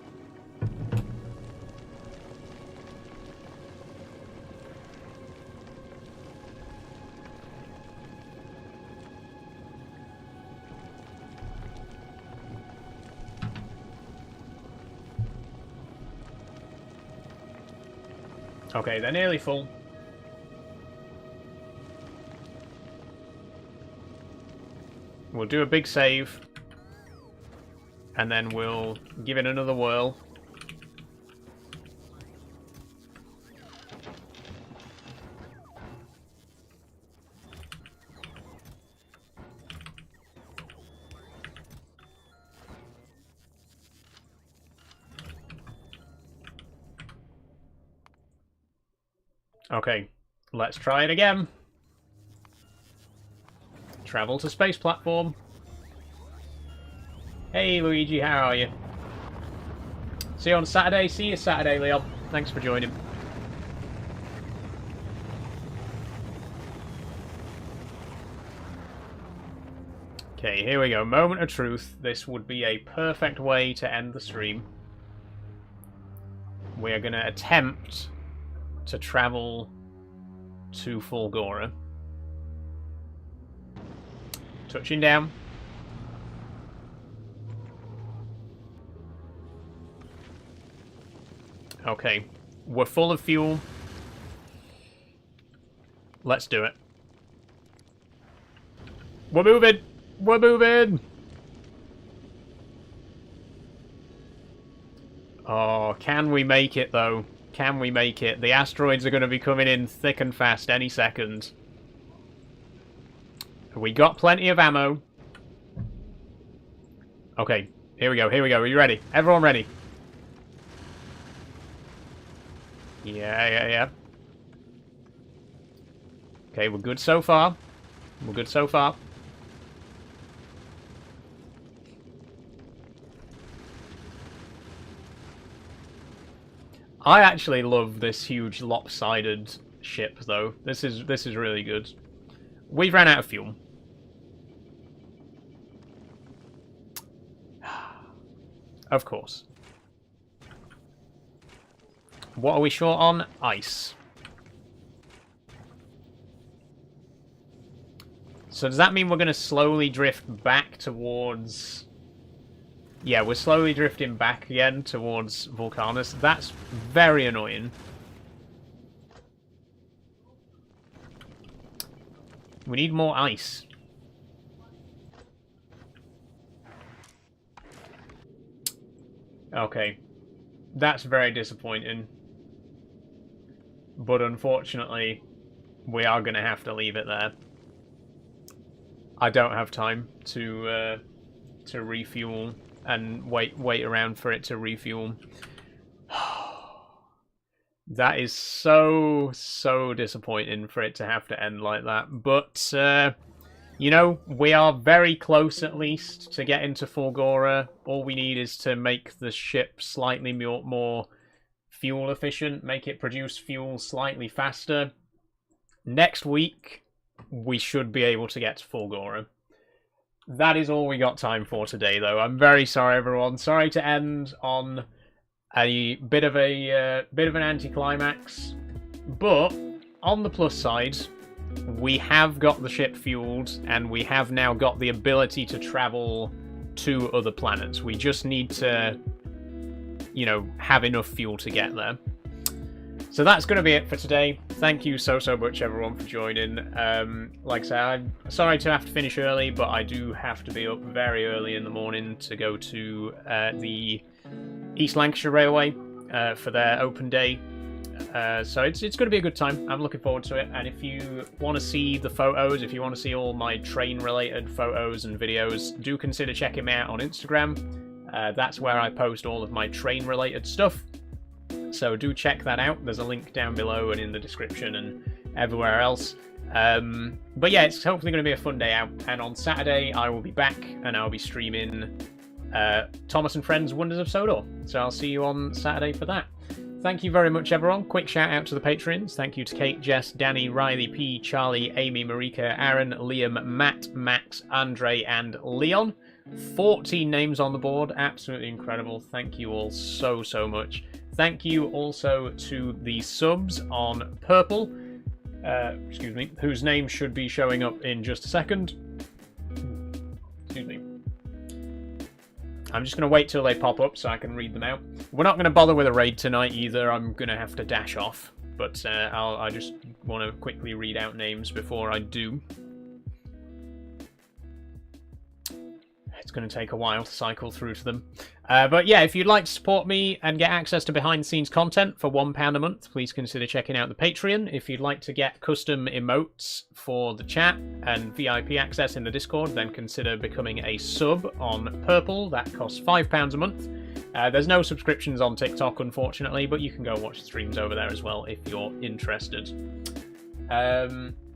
Okay, they're nearly full. We'll do a big save, and then we'll give it another whirl. Okay, let's try it again. Travel to space platform. Hey Luigi, how are you? See you on Saturday. See you Saturday, Leon. Thanks for joining. Okay, here we go. Moment of truth. This would be a perfect way to end the stream. We are going to attempt to travel to Fulgora. Touching down. Okay, we're full of fuel. Let's do it. We're moving! We're moving! Oh, can we make it though? Can we make it? The asteroids are going to be coming in thick and fast any second. We got plenty of ammo. Okay, here we go, here we go. Are you ready? Everyone ready? Yeah. Okay, we're good so far. We're good so far. I actually love this huge lopsided ship, though. This is really good. We've ran out of fuel. Of course. What are we short on? Ice. So does that mean we're going to slowly drift back towards... Yeah, we're slowly drifting back again towards Vulcanus. That's very annoying. We need more ice. Okay. That's very disappointing. But unfortunately, we are going to have to leave it there. I don't have time to refuel and wait around for it to refuel. That is so disappointing for it to have to end like that. But, you know, we are very close at least to getting to Fulgora. All we need is to make the ship slightly more fuel efficient, make it produce fuel slightly faster. Next week, we should be able to get to Fulgora. That is all we got time for today, though. I'm very sorry, everyone. Sorry to end on a bit of an anticlimax, but on the plus side, we have got the ship fueled, and we have now got the ability to travel to other planets. We just need to, you know, have enough fuel to get there. So that's going to be it for today. Thank you so much, everyone, for joining. Like I said, I'm sorry to have to finish early, but I do have to be up very early in the morning to go to the East Lancashire Railway for their open day. So it's going to be a good time. I'm looking forward to it. And if you want to see the photos, if you want to see all my train-related photos and videos, do consider checking me out on Instagram. That's where I post all of my train-related stuff. So do check that out. There's a link down below and in the description and everywhere else. But yeah, it's hopefully going to be a fun day out. And on Saturday, I will be back and I'll be streaming Thomas and Friends Wonders of Sodor. So I'll see you on Saturday for that. Thank you very much, everyone. Quick shout out to the Patreons. Thank you to Kate, Jess, Danny, Riley, P, Charlie, Amy, Marika, Aaron, Liam, Matt, Max, Andre, and Leon. 14 names on the board. Absolutely incredible. Thank you all so, so much. Thank you also to the subs on Purple, excuse me, whose name should be showing up in just a second. Excuse me. I'm just going to wait till they pop up so I can read them out. We're not going to bother with a raid tonight either. I'm going to have to dash off. But I just want to quickly read out names before I do. It's going to take a while to cycle through to them. But yeah, if you'd like to support me and get access to behind-the-scenes content for £1 a month, please consider checking out the Patreon. If you'd like to get custom emotes for the chat and VIP access in the Discord, then consider becoming a sub on Purple. That costs £5 a month. There's no subscriptions on TikTok, unfortunately, but you can go watch the streams over there as well if you're interested.